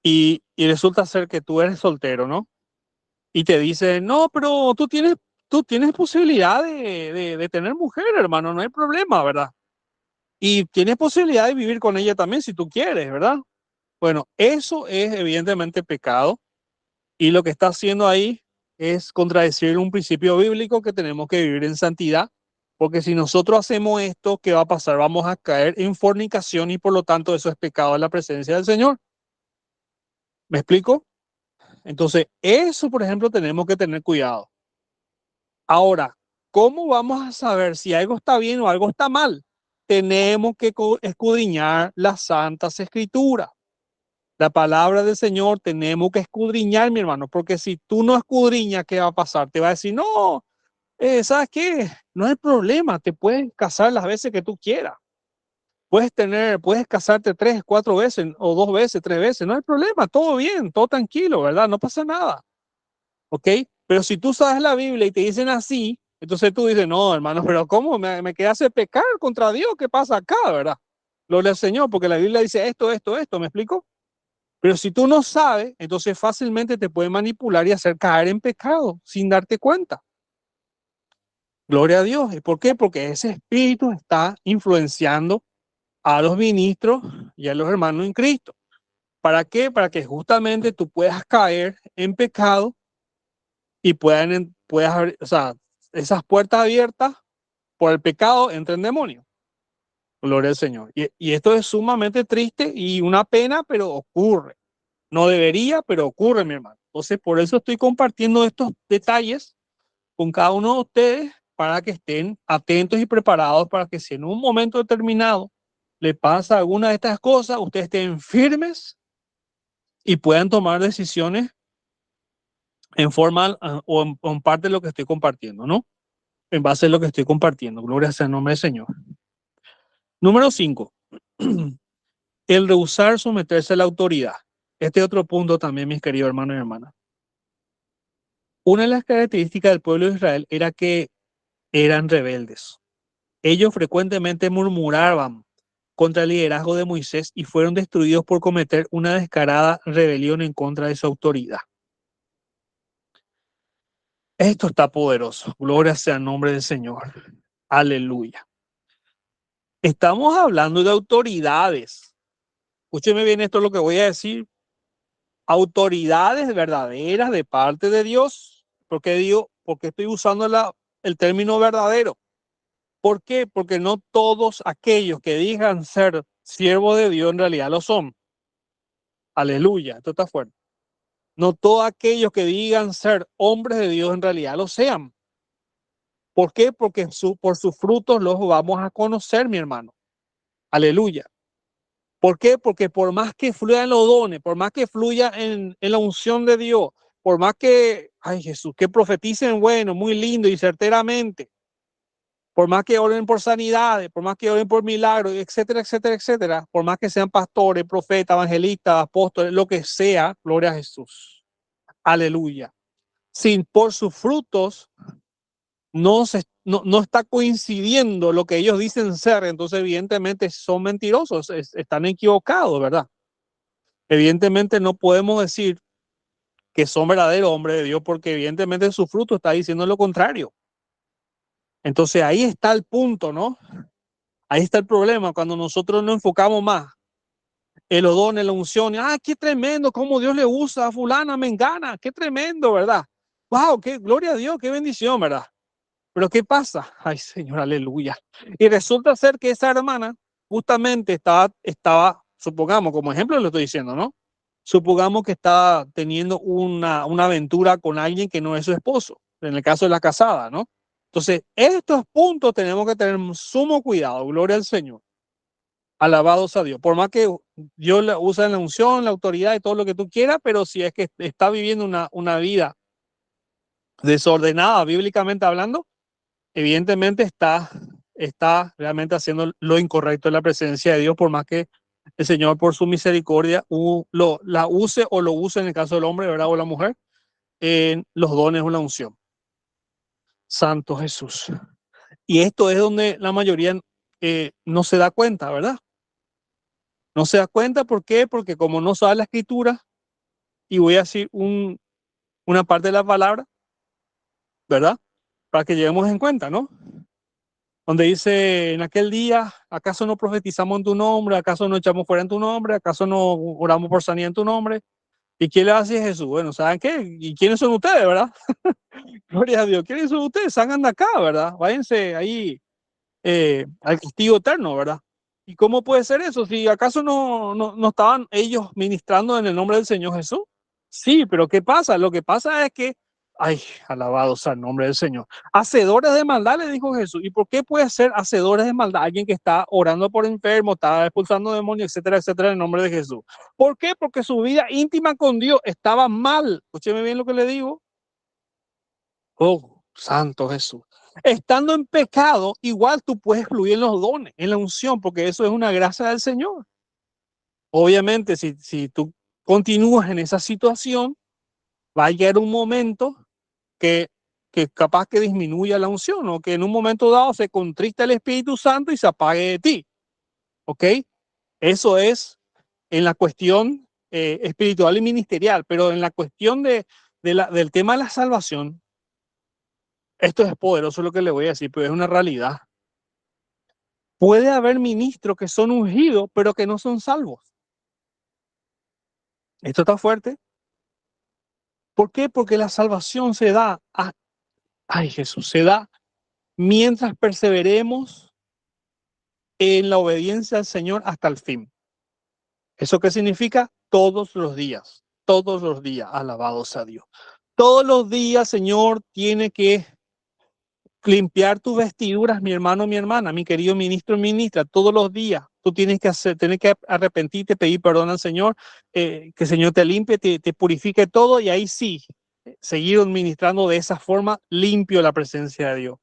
y resulta ser que tú eres soltero, ¿no? Y te dice, no, pero tú tienes posibilidad de tener mujer, hermano, no hay problema, ¿verdad? Y tienes posibilidad de vivir con ella también si tú quieres, ¿verdad? Bueno, eso es evidentemente pecado y lo que está haciendo ahí es contradecir un principio bíblico que tenemos que vivir en santidad, porque si nosotros hacemos esto, ¿qué va a pasar? Vamos a caer en fornicación y por lo tanto eso es pecado en la presencia del Señor. ¿Me explico? Entonces, eso, por ejemplo, tenemos que tener cuidado. Ahora, ¿cómo vamos a saber si algo está bien o algo está mal? Tenemos que escudriñar las santas escrituras. La palabra del Señor tenemos que escudriñar, mi hermano, porque si tú no escudriñas, ¿qué va a pasar? Te va a decir, no, ¿sabes qué? No hay problema, te puedes casar las veces que tú quieras. Puedes casarte 3, 4 veces, o 2 veces, 3 veces, no hay problema, todo bien, todo tranquilo, ¿verdad? No pasa nada, ¿ok? Pero si tú sabes la Biblia y te dicen así, entonces tú dices, no, hermano, pero ¿cómo? ¿Me quedaste pecar contra Dios? ¿Qué pasa acá, verdad? Gloria al Señor, porque la Biblia dice esto, ¿me explico? Pero si tú no sabes, entonces fácilmente te puede manipular y hacer caer en pecado sin darte cuenta. Gloria a Dios. ¿Y por qué? Porque ese espíritu está influenciando a los ministros y a los hermanos en Cristo. ¿Para qué? Para que justamente tú puedas caer en pecado y puedas abrir, o sea, esas puertas abiertas por el pecado entren demonios. Gloria al Señor. Y esto es sumamente triste y una pena, pero ocurre. No debería, pero ocurre, mi hermano. Entonces, por eso estoy compartiendo estos detalles con cada uno de ustedes para que estén atentos y preparados para que si en un momento determinado le pasa alguna de estas cosas, ustedes estén firmes y puedan tomar decisiones en forma o en parte de lo que estoy compartiendo, ¿no? En base a lo que estoy compartiendo. Gloria sea el nombre del Señor. Número 5. El rehusar someterse a la autoridad. Este otro punto también, mis queridos hermanos y hermanas. Una de las características del pueblo de Israel era que eran rebeldes. Ellos frecuentemente murmuraban contra el liderazgo de Moisés y fueron destruidos por cometer una descarada rebelión en contra de su autoridad. Esto está poderoso. Gloria sea el nombre del Señor. Aleluya. Estamos hablando de autoridades. Escúcheme bien esto es lo que voy a decir. Autoridades verdaderas de parte de Dios. Porque estoy usando el término verdadero. ¿Por qué? Porque no todos aquellos que digan ser siervos de Dios en realidad lo son. Aleluya, esto está fuerte. No todos aquellos que digan ser hombres de Dios en realidad lo sean. ¿Por qué? Porque por sus frutos los vamos a conocer, mi hermano. Aleluya. ¿Por qué? Porque por más que fluyan los dones, por más que fluya en la unción de Dios, por más que, ay Jesús, que profeticen bueno, muy lindo y certeramente, por más que oren por sanidades, por más que oren por milagros, etcétera, etcétera, etcétera, por más que sean pastores, profetas, evangelistas, apóstoles, lo que sea, gloria a Jesús. Aleluya. Sin por sus frutos no está coincidiendo lo que ellos dicen ser, entonces evidentemente son mentirosos, están equivocados, ¿verdad? Evidentemente no podemos decir que son verdaderos hombres de Dios porque evidentemente su fruto está diciendo lo contrario. Entonces ahí está el punto, ¿no? Ahí está el problema, cuando nosotros nos enfocamos más en los dones, en la unción. Ah, qué tremendo, cómo Dios le usa a fulana, mengana, qué tremendo, ¿verdad? Wow, qué gloria a Dios, qué bendición, ¿verdad? Pero ¿qué pasa? Ay, Señor, aleluya. Y resulta ser que esa hermana justamente supongamos, como ejemplo lo estoy diciendo, ¿no? Supongamos que está teniendo una aventura con alguien que no es su esposo, en el caso de la casada, ¿no? Entonces, estos puntos tenemos que tener sumo cuidado, gloria al Señor. Alabados a Dios. Por más que Dios la usa en la unción, la autoridad y todo lo que tú quieras, pero si es que está viviendo una vida desordenada, bíblicamente hablando, evidentemente está realmente haciendo lo incorrecto en la presencia de Dios, por más que el Señor, por su misericordia, la use o lo use en el caso del hombre, ¿verdad? O la mujer, en los dones o la unción. Santo Jesús. Y esto es donde la mayoría no se da cuenta, ¿verdad? No se da cuenta, ¿por qué? Porque como no sabe la escritura, y voy a decir una parte de la palabra, ¿verdad? Para que llevemos en cuenta, ¿no? Donde dice, en aquel día, ¿acaso no profetizamos en tu nombre? ¿Acaso no echamos fuera en tu nombre? ¿Acaso no oramos por sanidad en tu nombre? ¿Y quién le hace a Jesús? Bueno, ¿saben qué? ¿Y quiénes son ustedes, verdad? Gloria a Dios. ¿Quiénes son ustedes? Salgan de acá, ¿verdad? Váyanse ahí al castigo eterno, ¿verdad? ¿Y cómo puede ser eso? Si acaso no estaban ellos ministrando en el nombre del Señor Jesús. Sí, pero ¿qué pasa? Lo que pasa es que, ay, alabado sea el nombre del Señor. Hacedores de maldad, le dijo Jesús. ¿Y por qué puede ser hacedores de maldad alguien que está orando por enfermo, está expulsando demonios, etcétera, etcétera, en el nombre de Jesús? ¿Por qué? Porque su vida íntima con Dios estaba mal. Escúcheme bien lo que le digo. Oh, santo Jesús. Estando en pecado, igual tú puedes fluir en los dones, en la unción, porque eso es una gracia del Señor. Obviamente, si tú continúas en esa situación, va a llegar un momento que, que capaz que disminuya la unción o que en un momento dado se contrista el Espíritu Santo y se apague de ti. ¿Ok? Eso es en la cuestión espiritual y ministerial, pero en la cuestión del tema de la salvación, esto es poderoso lo que le voy a decir, pero es una realidad. Puede haber ministros que son ungidos, pero que no son salvos. Esto está fuerte. ¿Por qué? Porque la salvación se da, ay Jesús, se da mientras perseveremos en la obediencia al Señor hasta el fin. ¿Eso qué significa? Todos los días, alabados a Dios. Todos los días, Señor, tiene que limpiar tus vestiduras, mi hermano, mi hermana, mi querido ministro, ministra, todos los días. Tú tienes que arrepentirte, pedir perdón al Señor, que el Señor te limpie, te purifique todo y ahí sí, seguir administrando de esa forma limpio la presencia de Dios.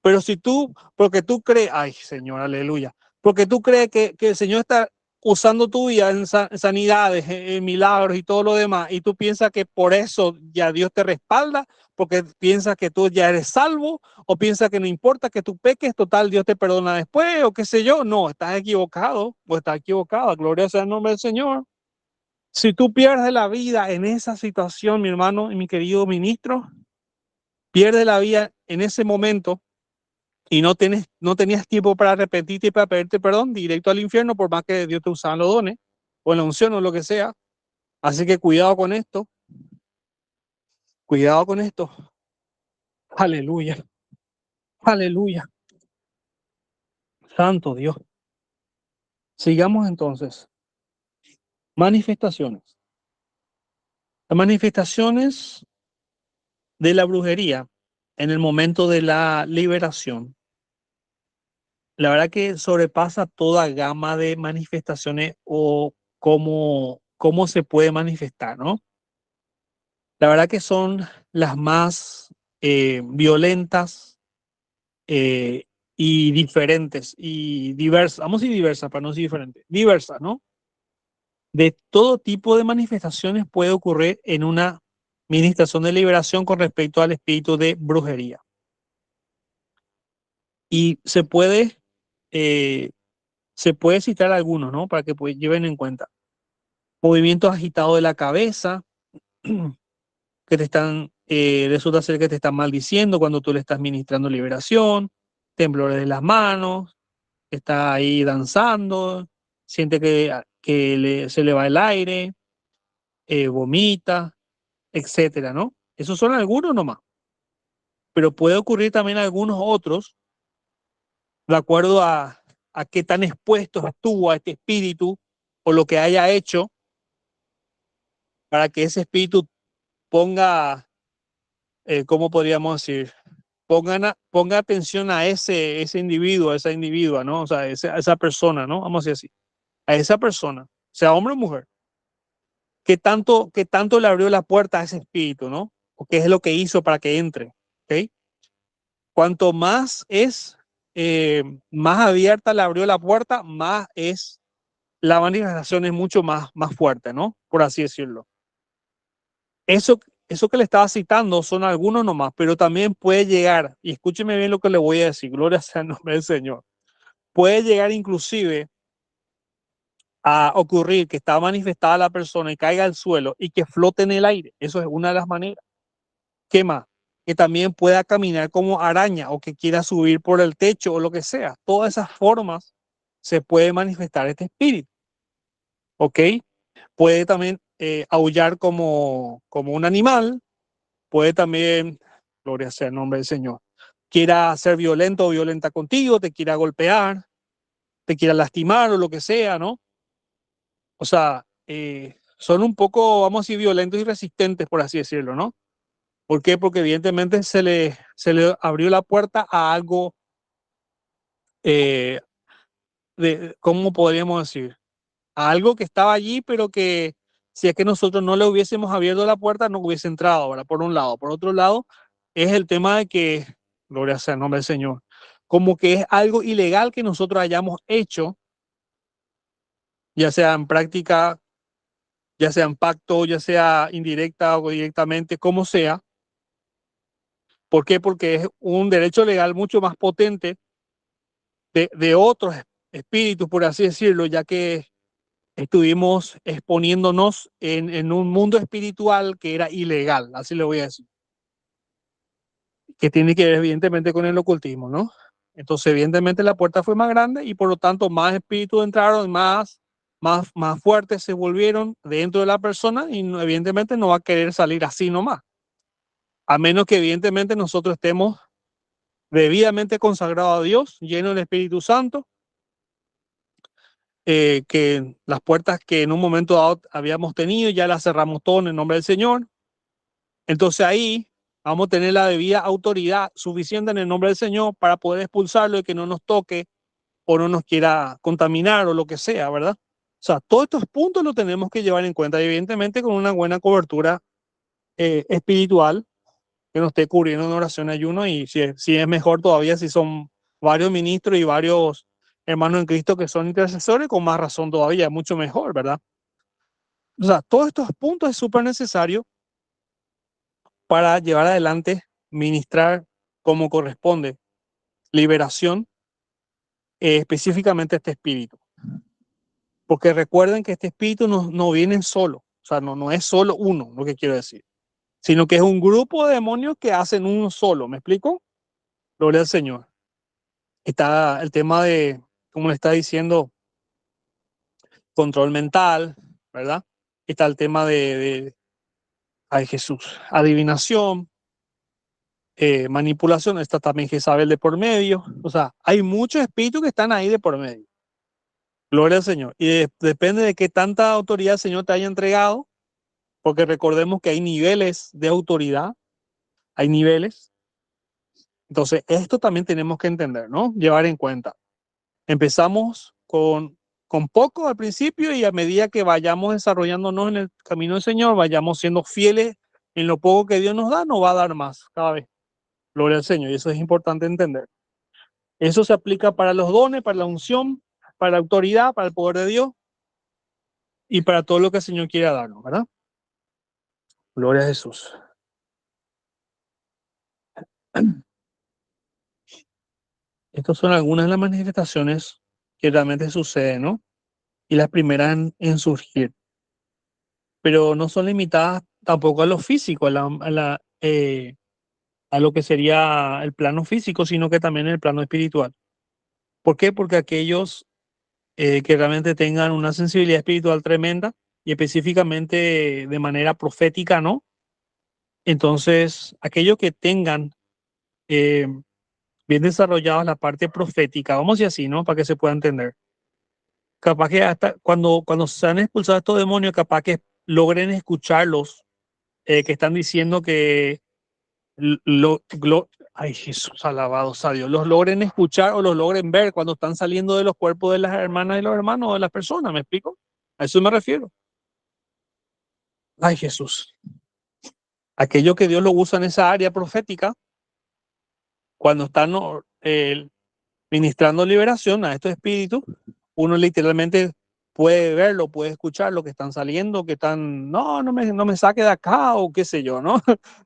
Pero si tú, porque tú crees, ay Señor, aleluya, porque tú crees que el Señor está usando tu vida en sanidades, en milagros y todo lo demás, y tú piensas que por eso ya Dios te respalda, porque piensas que tú ya eres salvo, o piensas que no importa que tú peques, total, Dios te perdona después, o qué sé yo, no, estás equivocado, o estás equivocada, gloria sea el nombre del Señor. Si tú pierdes la vida en esa situación, mi hermano y mi querido ministro, pierdes la vida en ese momento, y no tenías tiempo para arrepentirte y para pedirte perdón, directo al infierno, por más que Dios te usaba los dones, o en la unción o lo que sea. Así que cuidado con esto, cuidado con esto. Aleluya, aleluya. Santo Dios. Sigamos entonces. Manifestaciones. Las manifestaciones de la brujería en el momento de la liberación, la verdad que sobrepasa toda gama de manifestaciones o cómo se puede manifestar, ¿no? La verdad que son las más violentas eh, y diferentes y diversas, vamos a decir diversas para no decir diferentes, diversas, ¿no? De todo tipo de manifestaciones puede ocurrir en una ministración de liberación con respecto al espíritu de brujería. Y eh, se puede citar algunos, ¿no? Para que pues, lleven en cuenta. Movimientos agitados de la cabeza, que resulta ser que te están maldiciendo cuando tú le estás ministrando liberación, temblores de las manos, está ahí danzando, siente que se le va el aire, vomita, etcétera, ¿no? Esos son algunos nomás, pero puede ocurrir también algunos otros, de acuerdo a qué tan expuesto estuvo a este espíritu o lo que haya hecho para que ese espíritu ponga, ¿cómo podríamos decir? Ponga atención a ese individuo, a esa individua, ¿no? O sea, a esa persona, ¿no? Vamos a decir así, a esa persona, sea hombre o mujer, qué tanto le abrió la puerta a ese espíritu, ¿no? O qué es lo que hizo para que entre, ¿ok? Cuanto más más abierta le abrió la puerta, más la manifestación es mucho más fuerte, ¿no? Por así decirlo. Eso que le estaba citando son algunos nomás, pero también puede llegar, y escúcheme bien lo que le voy a decir, gloria sea el nombre del Señor, puede llegar inclusive a ocurrir que está manifestada la persona y caiga al suelo y que flote en el aire. Eso es una de las maneras. ¿Qué más? Que también pueda caminar como araña o que quiera subir por el techo o lo que sea. Todas esas formas se puede manifestar este espíritu. ¿Ok? Puede también aullar como un animal. Puede también, gloria sea el nombre del Señor, quiera ser violento o violenta contigo, te quiera golpear, te quiera lastimar o lo que sea, ¿no? O sea, son un poco, vamos a decir, violentos y resistentes, por así decirlo, ¿no? ¿Por qué? Porque evidentemente se le abrió la puerta a algo, eh, ¿cómo podríamos decir? A algo que estaba allí, pero que si es que nosotros no le hubiésemos abierto la puerta, no hubiese entrado, ahora por un lado. Por otro lado, es el tema de que, gloria sea el nombre del Señor, como que es algo ilegal que nosotros hayamos hecho, ya sea en práctica, ya sea en pacto, ya sea indirecta o directamente, como sea. ¿Por qué? Porque es un derecho legal mucho más potente de otros espíritus, por así decirlo, ya que estuvimos exponiéndonos en un mundo espiritual que era ilegal, así le voy a decir, que tiene que ver evidentemente con el ocultismo, ¿no? Entonces, evidentemente la puerta fue más grande y por lo tanto más espíritus entraron, más más fuertes se volvieron dentro de la persona y evidentemente no va a querer salir así nomás. A menos que evidentemente nosotros estemos debidamente consagrados a Dios, llenos del Espíritu Santo, que las puertas que en un momento dado habíamos tenido ya las cerramos todo en el nombre del Señor. Entonces ahí vamos a tener la debida autoridad suficiente en el nombre del Señor para poder expulsarlo y que no nos toque o no nos quiera contaminar o lo que sea, ¿verdad? O sea, todos estos puntos los tenemos que llevar en cuenta, evidentemente con una buena cobertura espiritual que nos esté cubriendo en oración, ayuno, y si es mejor todavía si son varios ministros y varios hermanos en Cristo que son intercesores, con más razón todavía, mucho mejor, ¿verdad? O sea, todos estos puntos es súper necesario para llevar adelante, ministrar como corresponde, liberación, específicamente este espíritu. Porque recuerden que este espíritu no viene solo, o sea, no es solo uno, lo que quiero decir, sino que es un grupo de demonios que hacen uno solo, ¿me explico? Gloria al Señor. Está el tema de, como le está diciendo, control mental, ¿verdad? Está el tema ay Jesús, adivinación, manipulación, está también Jezabel de por medio, o sea, hay muchos espíritus que están ahí de por medio. Gloria al Señor. Y depende de qué tanta autoridad el Señor te haya entregado, porque recordemos que hay niveles de autoridad, hay niveles. Entonces, esto también tenemos que entender, ¿no? Llevar en cuenta. Empezamos con poco al principio y a medida que vayamos desarrollándonos en el camino del Señor, vayamos siendo fieles en lo poco que Dios nos va a dar más cada vez. Gloria al Señor. Y eso es importante entender. Eso se aplica para los dones, para la unción, para la autoridad, para el poder de Dios y para todo lo que el Señor quiera darnos, ¿verdad? Gloria a Jesús. Estas son algunas de las manifestaciones que realmente suceden, ¿no? Y las primeras en surgir. Pero no son limitadas tampoco a lo físico, a lo que sería el plano físico, sino que también en el plano espiritual. ¿Por qué? Porque aquellos que realmente tengan una sensibilidad espiritual tremenda y específicamente de manera profética, ¿no? Entonces, aquellos que tengan eh, bien desarrollados la parte profética, vamos a decir así, ¿no? Para que se pueda entender. Capaz que hasta cuando se han expulsado estos demonios, capaz que logren escucharlos, que están diciendo que ay Jesús, alabados a Dios, los logren escuchar o los logren ver cuando están saliendo de los cuerpos de las hermanas y los hermanos o de las personas, ¿me explico? A eso me refiero. Ay Jesús, aquello que Dios lo usa en esa área profética, cuando están ministrando liberación a estos espíritus, uno literalmente puede verlo, puede escuchar lo que están saliendo, que están, no me saque de acá o qué sé yo, ¿no?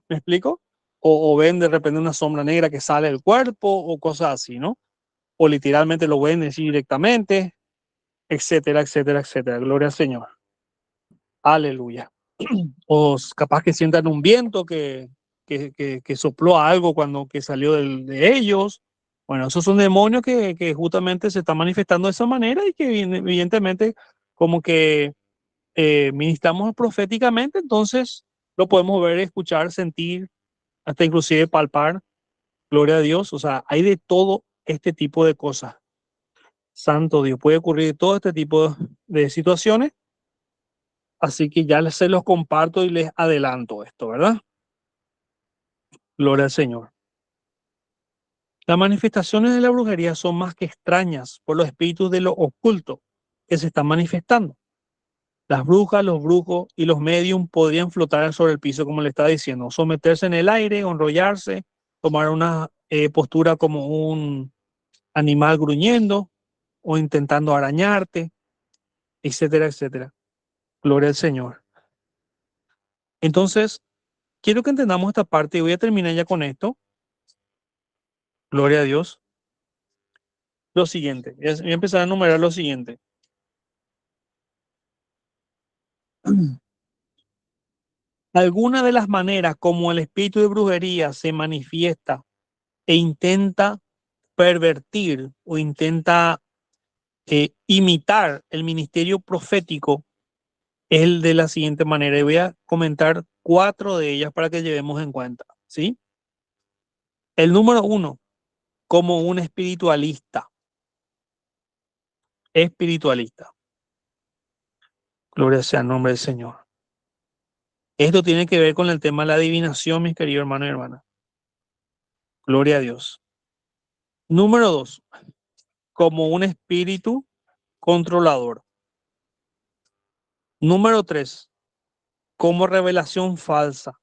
¿Me explico? O ven de repente una sombra negra que sale del cuerpo o cosas así, ¿no? O literalmente lo ven así directamente, etcétera, etcétera, etcétera. Gloria al Señor. Aleluya. O capaz que sientan un viento que sopló algo cuando que salió de ellos. Bueno, esos son demonios que justamente se están manifestando de esa manera y que evidentemente como que ministramos proféticamente, entonces lo podemos ver, escuchar, sentir, hasta inclusive palpar. Gloria a Dios. O sea, hay de todo este tipo de cosas. Santo Dios, puede ocurrir todo este tipo de situaciones. Así que ya se los comparto y les adelanto esto, ¿verdad? Gloria al Señor. Las manifestaciones de la brujería son más que extrañas por los espíritus de lo oculto que se están manifestando. Las brujas, los brujos y los medium podrían flotar sobre el piso, como le estaba diciendo, someterse en el aire, enrollarse, tomar una postura como un animal gruñendo o intentando arañarte, etcétera, etcétera. Gloria al Señor. Entonces, quiero que entendamos esta parte y voy a terminar ya con esto. Gloria a Dios. Lo siguiente, voy a empezar a enumerar lo siguiente. Alguna de las maneras como el espíritu de brujería se manifiesta e intenta pervertir o intenta imitar el ministerio profético es el de la siguiente manera. Y voy a comentar 4 de ellas para que llevemos en cuenta, ¿sí? El número 1, como un espiritualista. Espiritualista. Gloria sea el nombre del Señor. Esto tiene que ver con el tema de la adivinación, mis queridos hermanos y hermanas. Gloria a Dios. Número 2, como un espíritu controlador. Número 3, como revelación falsa.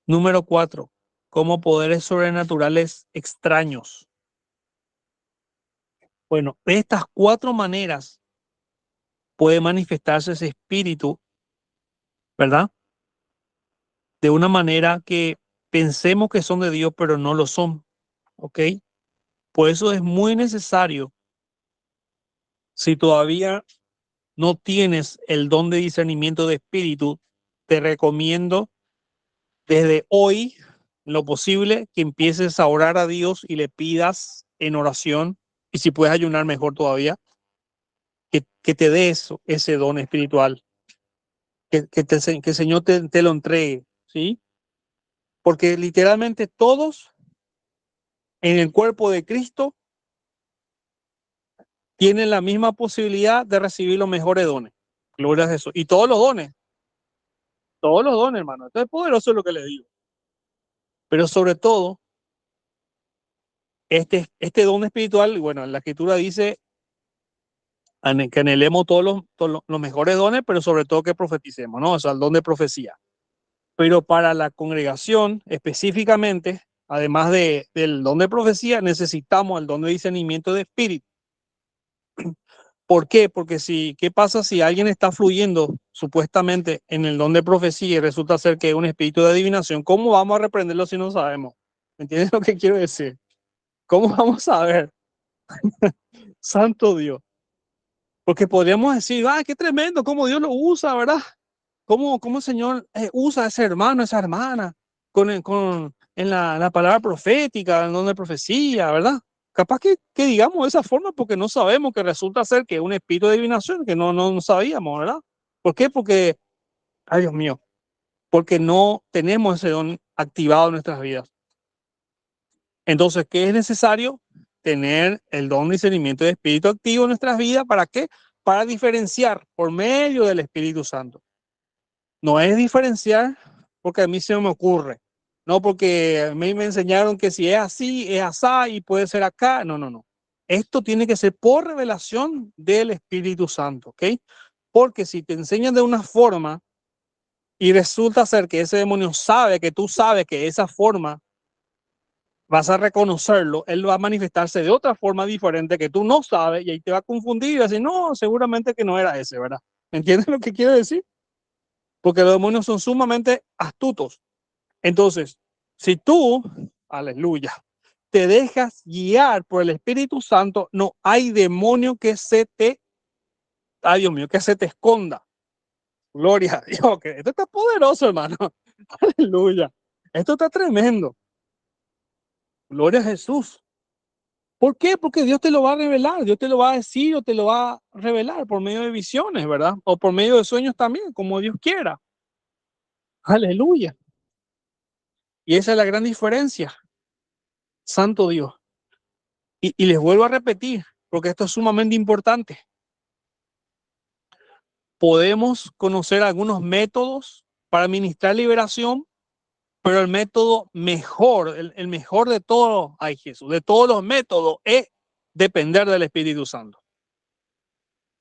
Número 4, como poderes sobrenaturales extraños. Bueno, de estas 4 maneras puede manifestarse ese espíritu, ¿verdad? De una manera que pensemos que son de Dios, pero no lo son, ¿ok? Por eso es muy necesario, si todavía no tienes el don de discernimiento de espíritu, te recomiendo desde hoy, en lo posible, que empieces a orar a Dios y le pidas en oración, y si puedes ayunar mejor todavía, que te dé ese don espiritual, que el Señor te lo entregue, ¿sí? Porque literalmente todos en el cuerpo de Cristo tienen la misma posibilidad de recibir los mejores dones. Gloria a Jesús. Y todos los dones, hermano. Esto es poderoso lo que le digo. Pero sobre todo, este don espiritual, bueno, la escritura dice que anhelemos todos los mejores dones, pero sobre todo que profeticemos, ¿no? O sea, el don de profecía. Pero para la congregación específicamente, además del don de profecía, necesitamos el don de discernimiento de espíritu. ¿Por qué? Porque ¿qué pasa si alguien está fluyendo supuestamente en el don de profecía y resulta ser que es un espíritu de adivinación? ¿Cómo vamos a reprenderlo si no sabemos? ¿Me entiendes lo que quiero decir? ¿Cómo vamos a ver? Santo Dios. Porque podríamos decir, qué tremendo, cómo Dios lo usa, ¿verdad? ¿Cómo el Señor usa a ese hermano, esa hermana, en la palabra profética, en donde profecía, ¿verdad? Capaz que digamos de esa forma porque no sabemos que resulta ser que es un espíritu de adivinación, que no sabíamos, ¿verdad? ¿Por qué? Porque, ay Dios mío, porque no tenemos ese don activado en nuestras vidas. Entonces, ¿qué es necesario? Tener el don de discernimiento de espíritu activo en nuestras vidas. ¿Para qué? Para diferenciar por medio del Espíritu Santo. No es diferenciar porque a mí se me ocurre, no porque a mí me enseñaron que si es así, es asá y puede ser acá. No, no, no. Esto tiene que ser por revelación del Espíritu Santo, ¿ok? Porque si te enseñan de una forma y resulta ser que ese demonio sabe que tú sabes que esa forma vas a reconocerlo, él va a manifestarse de otra forma diferente que tú no sabes y ahí te va a confundir y va a decir, no, seguramente que no era ese, ¿verdad? ¿Entiendes lo que quiero decir? Porque los demonios son sumamente astutos. Entonces, si tú, aleluya, te dejas guiar por el Espíritu Santo, no hay demonio que ay Dios mío, que se te esconda. Gloria a Dios, que esto está poderoso, hermano. Aleluya. Esto está tremendo. Gloria a Jesús. ¿Por qué? Porque Dios te lo va a revelar, Dios te lo va a decir o te lo va a revelar por medio de visiones, ¿verdad? O por medio de sueños también, como Dios quiera. Aleluya. Y esa es la gran diferencia. Santo Dios. Y les vuelvo a repetir, porque esto es sumamente importante. Podemos conocer algunos métodos para ministrar liberación, pero el método mejor, el mejor de todos, ay Jesús, de todos los métodos es depender del Espíritu Santo.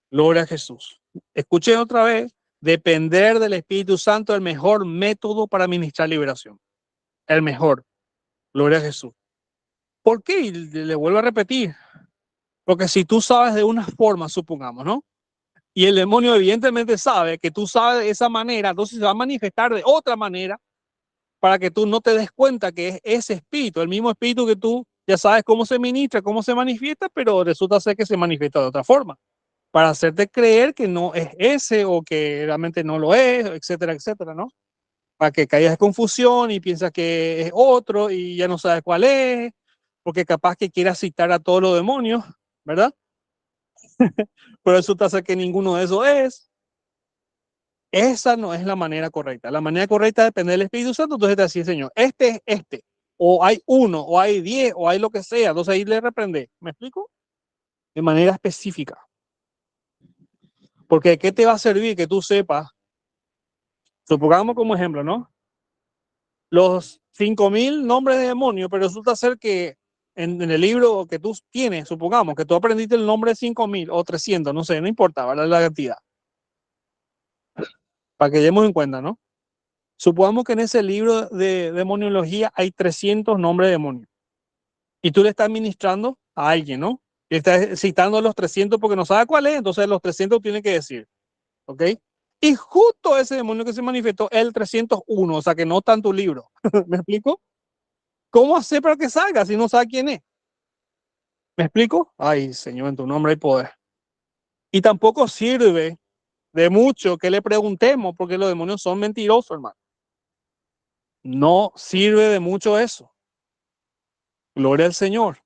Gloria a Jesús. Escuchen otra vez, depender del Espíritu Santo es el mejor método para ministrar liberación. El mejor. Gloria a Jesús. ¿Por qué? Y le vuelvo a repetir. Porque si tú sabes de una forma, supongamos, ¿no? Y el demonio evidentemente sabe que tú sabes de esa manera, entonces se va a manifestar de otra manera para que tú no te des cuenta que es ese espíritu, el mismo espíritu que tú ya sabes cómo se ministra, cómo se manifiesta, pero resulta ser que se manifiesta de otra forma, para hacerte creer que no es ese o que realmente no lo es, etcétera, etcétera, ¿no? Para que caigas en confusión y piensas que es otro y ya no sabes cuál es, porque capaz que quieras citar a todos los demonios, ¿verdad? Pero resulta ser que ninguno de esos es. Esa no es la manera correcta. La manera correcta depende del Espíritu Santo. Entonces te decía, Señor, este es este. O hay uno, o hay 10, o hay lo que sea. Entonces ahí le reprende. ¿Me explico? De manera específica. Porque ¿qué te va a servir que tú sepas? Supongamos como ejemplo, ¿no? Los 5.000 nombres de demonios, pero resulta ser que en el libro que tú tienes, supongamos que tú aprendiste el nombre de 5.000 o 300, no sé, no importa, ¿vale? La cantidad. Para que demos en cuenta, ¿no? Supongamos que en ese libro de demoniología hay 300 nombres de demonios. Y tú le estás ministrando a alguien, ¿no? Y estás citando los 300 porque no sabe cuál es, entonces los 300 tiene que decir, ¿ok? Y justo ese demonio que se manifestó es el 301, o sea que no está en tu libro. ¿Me explico? ¿Cómo hacer para que salga si no sabe quién es? ¿Me explico? Ay, Señor, en tu nombre hay poder. Y tampoco sirve de mucho que le preguntemos porque los demonios son mentirosos, hermano. No sirve de mucho eso. Gloria al Señor.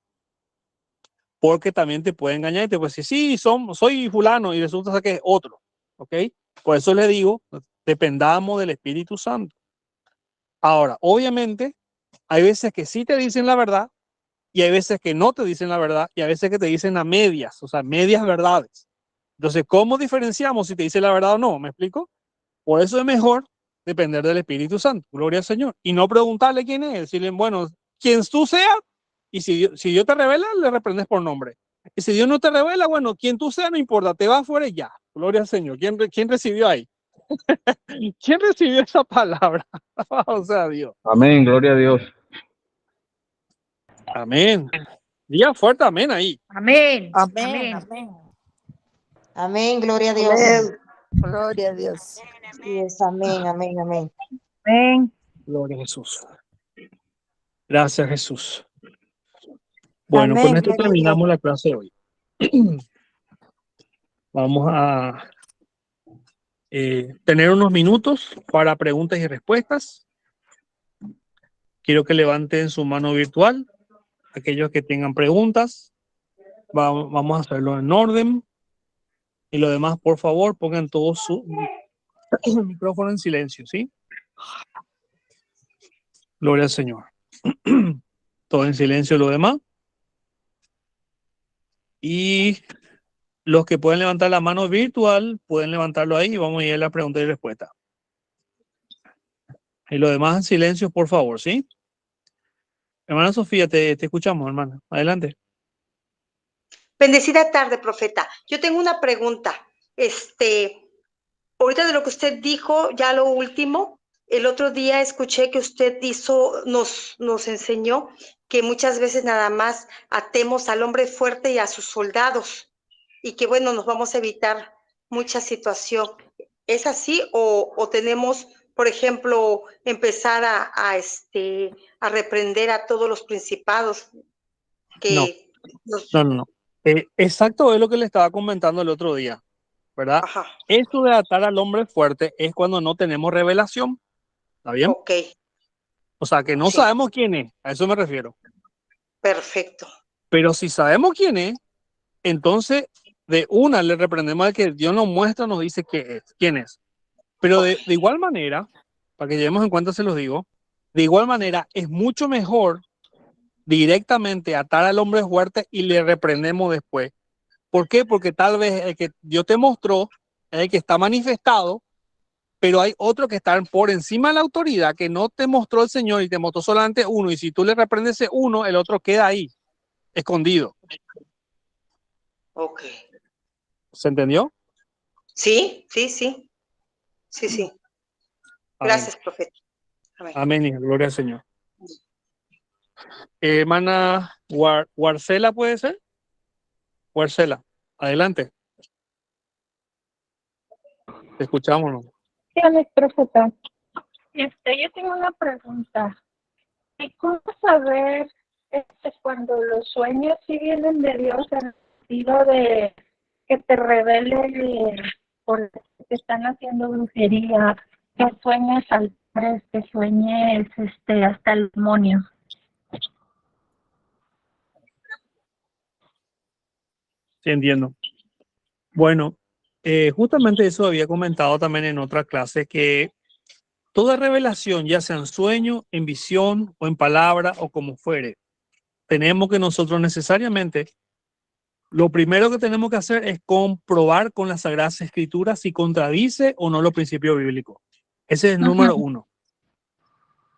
Porque también te puede engañar y te puede decir, sí, soy fulano y resulta que es otro. ¿Ok? Por eso le digo, dependamos del Espíritu Santo. Ahora, obviamente, hay veces que sí te dicen la verdad y hay veces que no te dicen la verdad y hay veces que te dicen a medias, o sea, medias verdades. Entonces, ¿cómo diferenciamos si te dice la verdad o no? ¿Me explico? Por eso es mejor depender del Espíritu Santo. Gloria al Señor. Y no preguntarle quién es, decirle, bueno, quien tú seas, y si Dios te revela, le reprendes por nombre. Y si Dios no te revela, bueno, quien tú seas, no importa, te vas afuera y ya. Gloria al Señor. ¿Quién recibió ahí? ¿Quién recibió esa palabra? O sea, Dios. Amén, gloria a Dios. Amén. Diga fuerte amén ahí. Amén. Amén, Amén. amén. Amén, gloria a Dios. Amén. Gloria a Dios. Así es, amén, amén, amén. Amén. Gloria a Jesús. Gracias, Jesús. Bueno, Amén, con esto gloria a terminamos Dios. la clase de hoy. Vamos a tener unos minutos para preguntas y respuestas. Quiero que levanten su mano virtual. Aquellos que tengan preguntas, vamos a hacerlo en orden. Y lo demás, por favor, pongan todo su micrófono en silencio, ¿sí? Gloria al Señor. Todo en silencio lo demás. Y los que pueden levantar la mano virtual, pueden levantarlo ahí y vamos a ir a la pregunta y respuesta. Y lo demás en silencio, por favor, ¿sí? Hermana Sofía, te escuchamos, hermana. Adelante. Bendecida tarde, profeta. Yo tengo una pregunta. Ahorita de lo que usted dijo, ya lo último, el otro día escuché que usted nos enseñó que muchas veces nada más atemos al hombre fuerte y a sus soldados y que bueno, nos vamos a evitar mucha situación. ¿Es así o tenemos, por ejemplo, empezar a reprender a todos los principados No, que nos... no. Exacto es lo que le estaba comentando el otro día, ¿verdad? Ajá, Esto de atar al hombre fuerte es cuando no tenemos revelación, ¿está bien? ok, O sea, que no sí, sabemos quién es, a eso me refiero. perfecto. Pero si sabemos quién es, entonces de una le reprendemos al que Dios nos muestra, nos dice quién es. Pero Ok, de igual manera, para que llevemos en cuenta, se los digo, de igual manera es mucho mejor directamente atar al hombre fuerte y le reprendemos después. ¿Por qué? Porque tal vez el que Dios te mostró es el que está manifestado, pero hay otro que está por encima de la autoridad que no te mostró el Señor y te mostró solamente uno. Y si tú le reprendes ese uno, el otro queda ahí, escondido. ok. ¿Se entendió? Sí, sí, sí, sí, sí. Amén. Gracias, profeta. Amén. Amén, hija. Gloria al Señor. Hermana Warcela, ¿puede ser? Warcela, adelante. Te escuchamos, ¿no? Dígame, profeta. Yo tengo una pregunta. ¿Y cómo saber cuando los sueños sí vienen de Dios en el sentido de que te revele por que están haciendo brujería, que sueñes altares, que sueñes hasta el demonio? Sí, entiendo. Bueno, justamente eso había comentado también en otra clase, que toda revelación, ya sea en sueño, en visión o en palabra o como fuere, tenemos que nosotros necesariamente, lo primero que tenemos que hacer es comprobar con las Sagradas Escrituras si contradice o no los principios bíblicos. Ese es el número uno.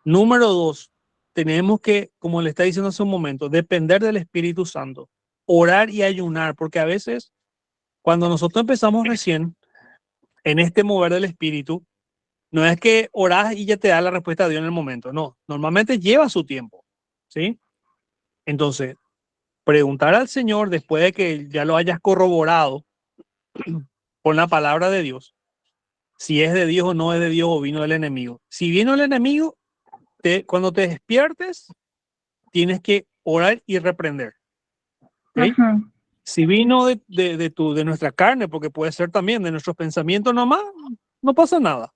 Número dos, tenemos que, como le está diciendo hace un momento, depender del Espíritu Santo, orar y ayunar, porque a veces cuando nosotros empezamos recién en este mover del Espíritu, no es que orás y ya te da la respuesta a Dios en el momento, no, normalmente lleva su tiempo, ¿sí? Entonces, preguntar al Señor después de que ya lo hayas corroborado con la palabra de Dios, si es de Dios o no es de Dios o vino del enemigo. Si vino el enemigo, cuando te despiertes, tienes que orar y reprender, ¿ok? Si vino de nuestra carne, porque puede ser también de nuestros pensamientos nomás, no pasa nada.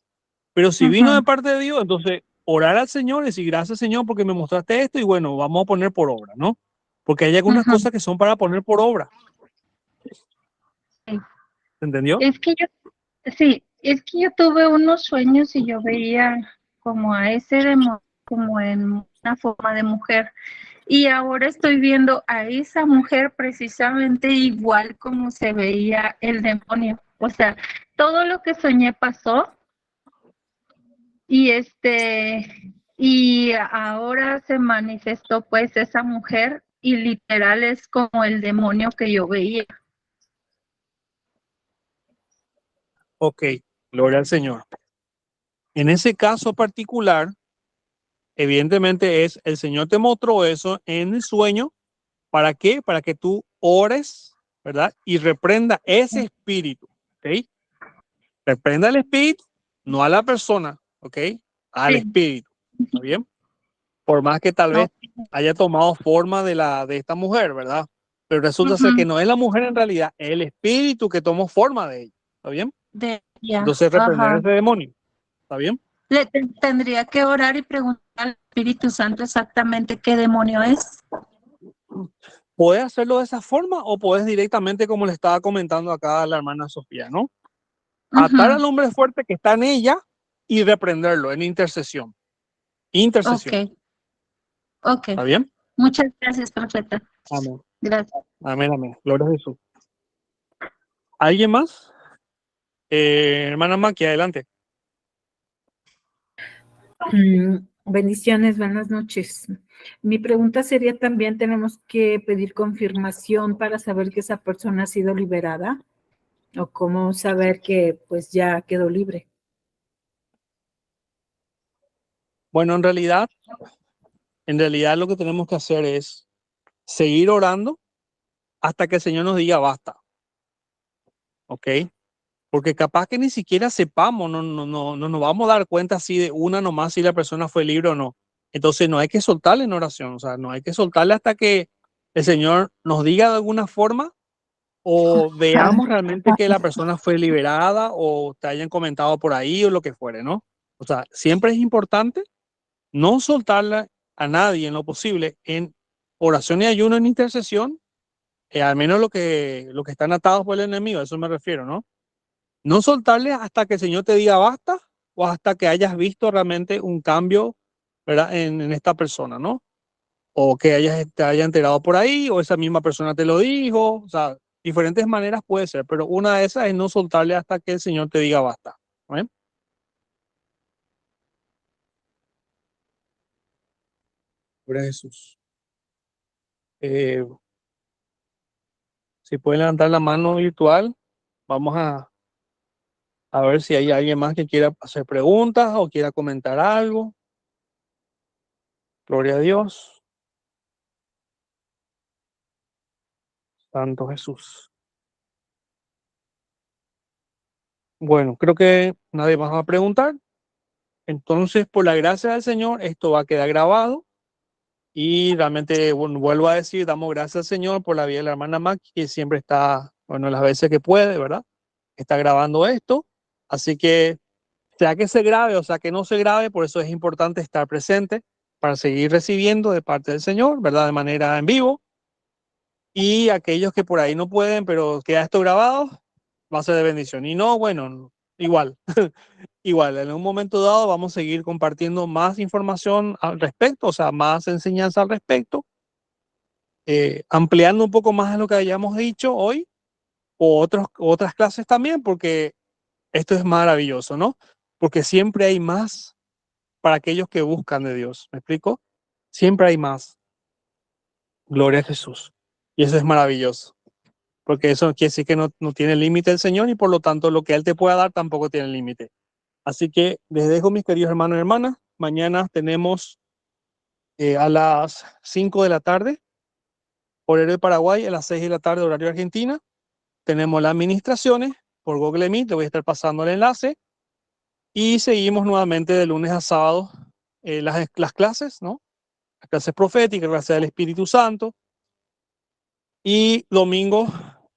Pero si vino de parte de Dios, entonces orar al Señor y decir gracias Señor porque me mostraste esto y bueno, vamos a poner por obra, ¿no? Porque hay algunas cosas que son para poner por obra. Sí. ¿Se entendió? Es que yo tuve unos sueños y yo veía como a ese demonio como en una forma de mujer. Y ahora estoy viendo a esa mujer precisamente igual como se veía el demonio. O sea, todo lo que soñé pasó y y ahora se manifestó pues esa mujer y literal es como el demonio que yo veía. Ok, gloria al Señor. En ese caso particular, evidentemente es el Señor te mostró eso en el sueño. ¿Para qué? Para que tú ores, ¿verdad? Y reprenda ese espíritu, ¿ok? Reprenda el espíritu, no a la persona, ¿ok? Al Sí. espíritu, ¿está bien? Por más que tal vez haya tomado forma de esta mujer, ¿verdad? Pero resulta ser que no es la mujer en realidad, es el espíritu que tomó forma de ella, ¿está bien? Entonces reprender ese demonio, ¿está bien? Tendría que orar y preguntar al Espíritu Santo exactamente qué demonio es. Puedes hacerlo de esa forma o puedes directamente, como le estaba comentando acá a la hermana Sofía, ¿no? Atar al hombre fuerte que está en ella y reprenderlo en intercesión. Intercesión. Ok. ¿Está bien? Muchas gracias, profeta. Amén. Gracias. Amén, amén. Gloria a Jesús. ¿Alguien más? Hermana Maki, adelante. Bendiciones, buenas noches. Mi pregunta sería también, ¿tenemos que pedir confirmación para saber que esa persona ha sido liberada? ¿O cómo saber que pues ya quedó libre? Bueno, en realidad lo que tenemos que hacer es seguir orando hasta que el Señor nos diga basta. ¿Ok? Porque capaz que ni siquiera sepamos, no nos vamos a dar cuenta así de una nomás si la persona fue libre o no. Entonces no hay que soltarle en oración, o sea, no hay que soltarle hasta que el Señor nos diga de alguna forma o veamos realmente que la persona fue liberada o te hayan comentado por ahí o lo que fuere, ¿no? O sea, siempre es importante no soltarla a nadie en lo posible en oración y ayuno en intercesión, al menos lo que están atados por el enemigo, a eso me refiero, ¿no? No soltarle hasta que el Señor te diga basta o hasta que hayas visto realmente un cambio, ¿verdad? En esta persona, ¿no? O que te haya enterado por ahí o esa misma persona te lo dijo, o sea, diferentes maneras puede ser, pero una de esas es no soltarle hasta que el Señor te diga basta. ¿Eh? Gloria a Jesús. Si pueden levantar la mano virtual, vamos a ver si hay alguien más que quiera hacer preguntas o quiera comentar algo. Gloria a Dios. Santo Jesús. Bueno, creo que nadie más va a preguntar. Entonces, por la gracia del Señor, esto va a quedar grabado. Y realmente, bueno, vuelvo a decir, damos gracias al Señor por la vida de la hermana Maki, que siempre está, bueno, las veces que puede, ¿verdad? Está grabando esto. Así que, sea que se grabe o sea que no se grabe, por eso es importante estar presente para seguir recibiendo de parte del Señor, ¿verdad? De manera en vivo. Y aquellos que por ahí no pueden, pero queda esto grabado, va a ser de bendición. Y no, bueno, igual, igual, en un momento dado vamos a seguir compartiendo más información al respecto, o sea, más enseñanza al respecto, ampliando un poco más de lo que hayamos dicho hoy, o otras clases también, porque esto es maravilloso, ¿no? Porque siempre hay más para aquellos que buscan de Dios. ¿Me explico? Siempre hay más. Gloria a Jesús. Y eso es maravilloso. Porque eso quiere decir que no tiene límite el Señor y por lo tanto lo que Él te pueda dar tampoco tiene límite. Así que les dejo, mis queridos hermanos y hermanas. Mañana tenemos a las 5 de la tarde, horario de Paraguay, a las 6 de la tarde, horario de Argentina. Tenemos las administraciones por Google Meet. Le voy a estar pasando el enlace. Y seguimos nuevamente de lunes a sábado las clases, ¿no? Las clases proféticas, gracias al Espíritu Santo. Y domingo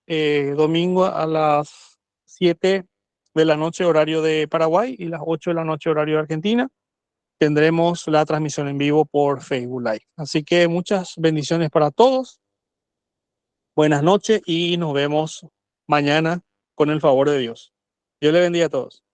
a las 7 de la noche, horario de Paraguay, y las 8 de la noche, horario de Argentina, tendremos la transmisión en vivo por Facebook Live. Así que muchas bendiciones para todos. Buenas noches y nos vemos mañana con el favor de Dios. Dios le bendiga a todos.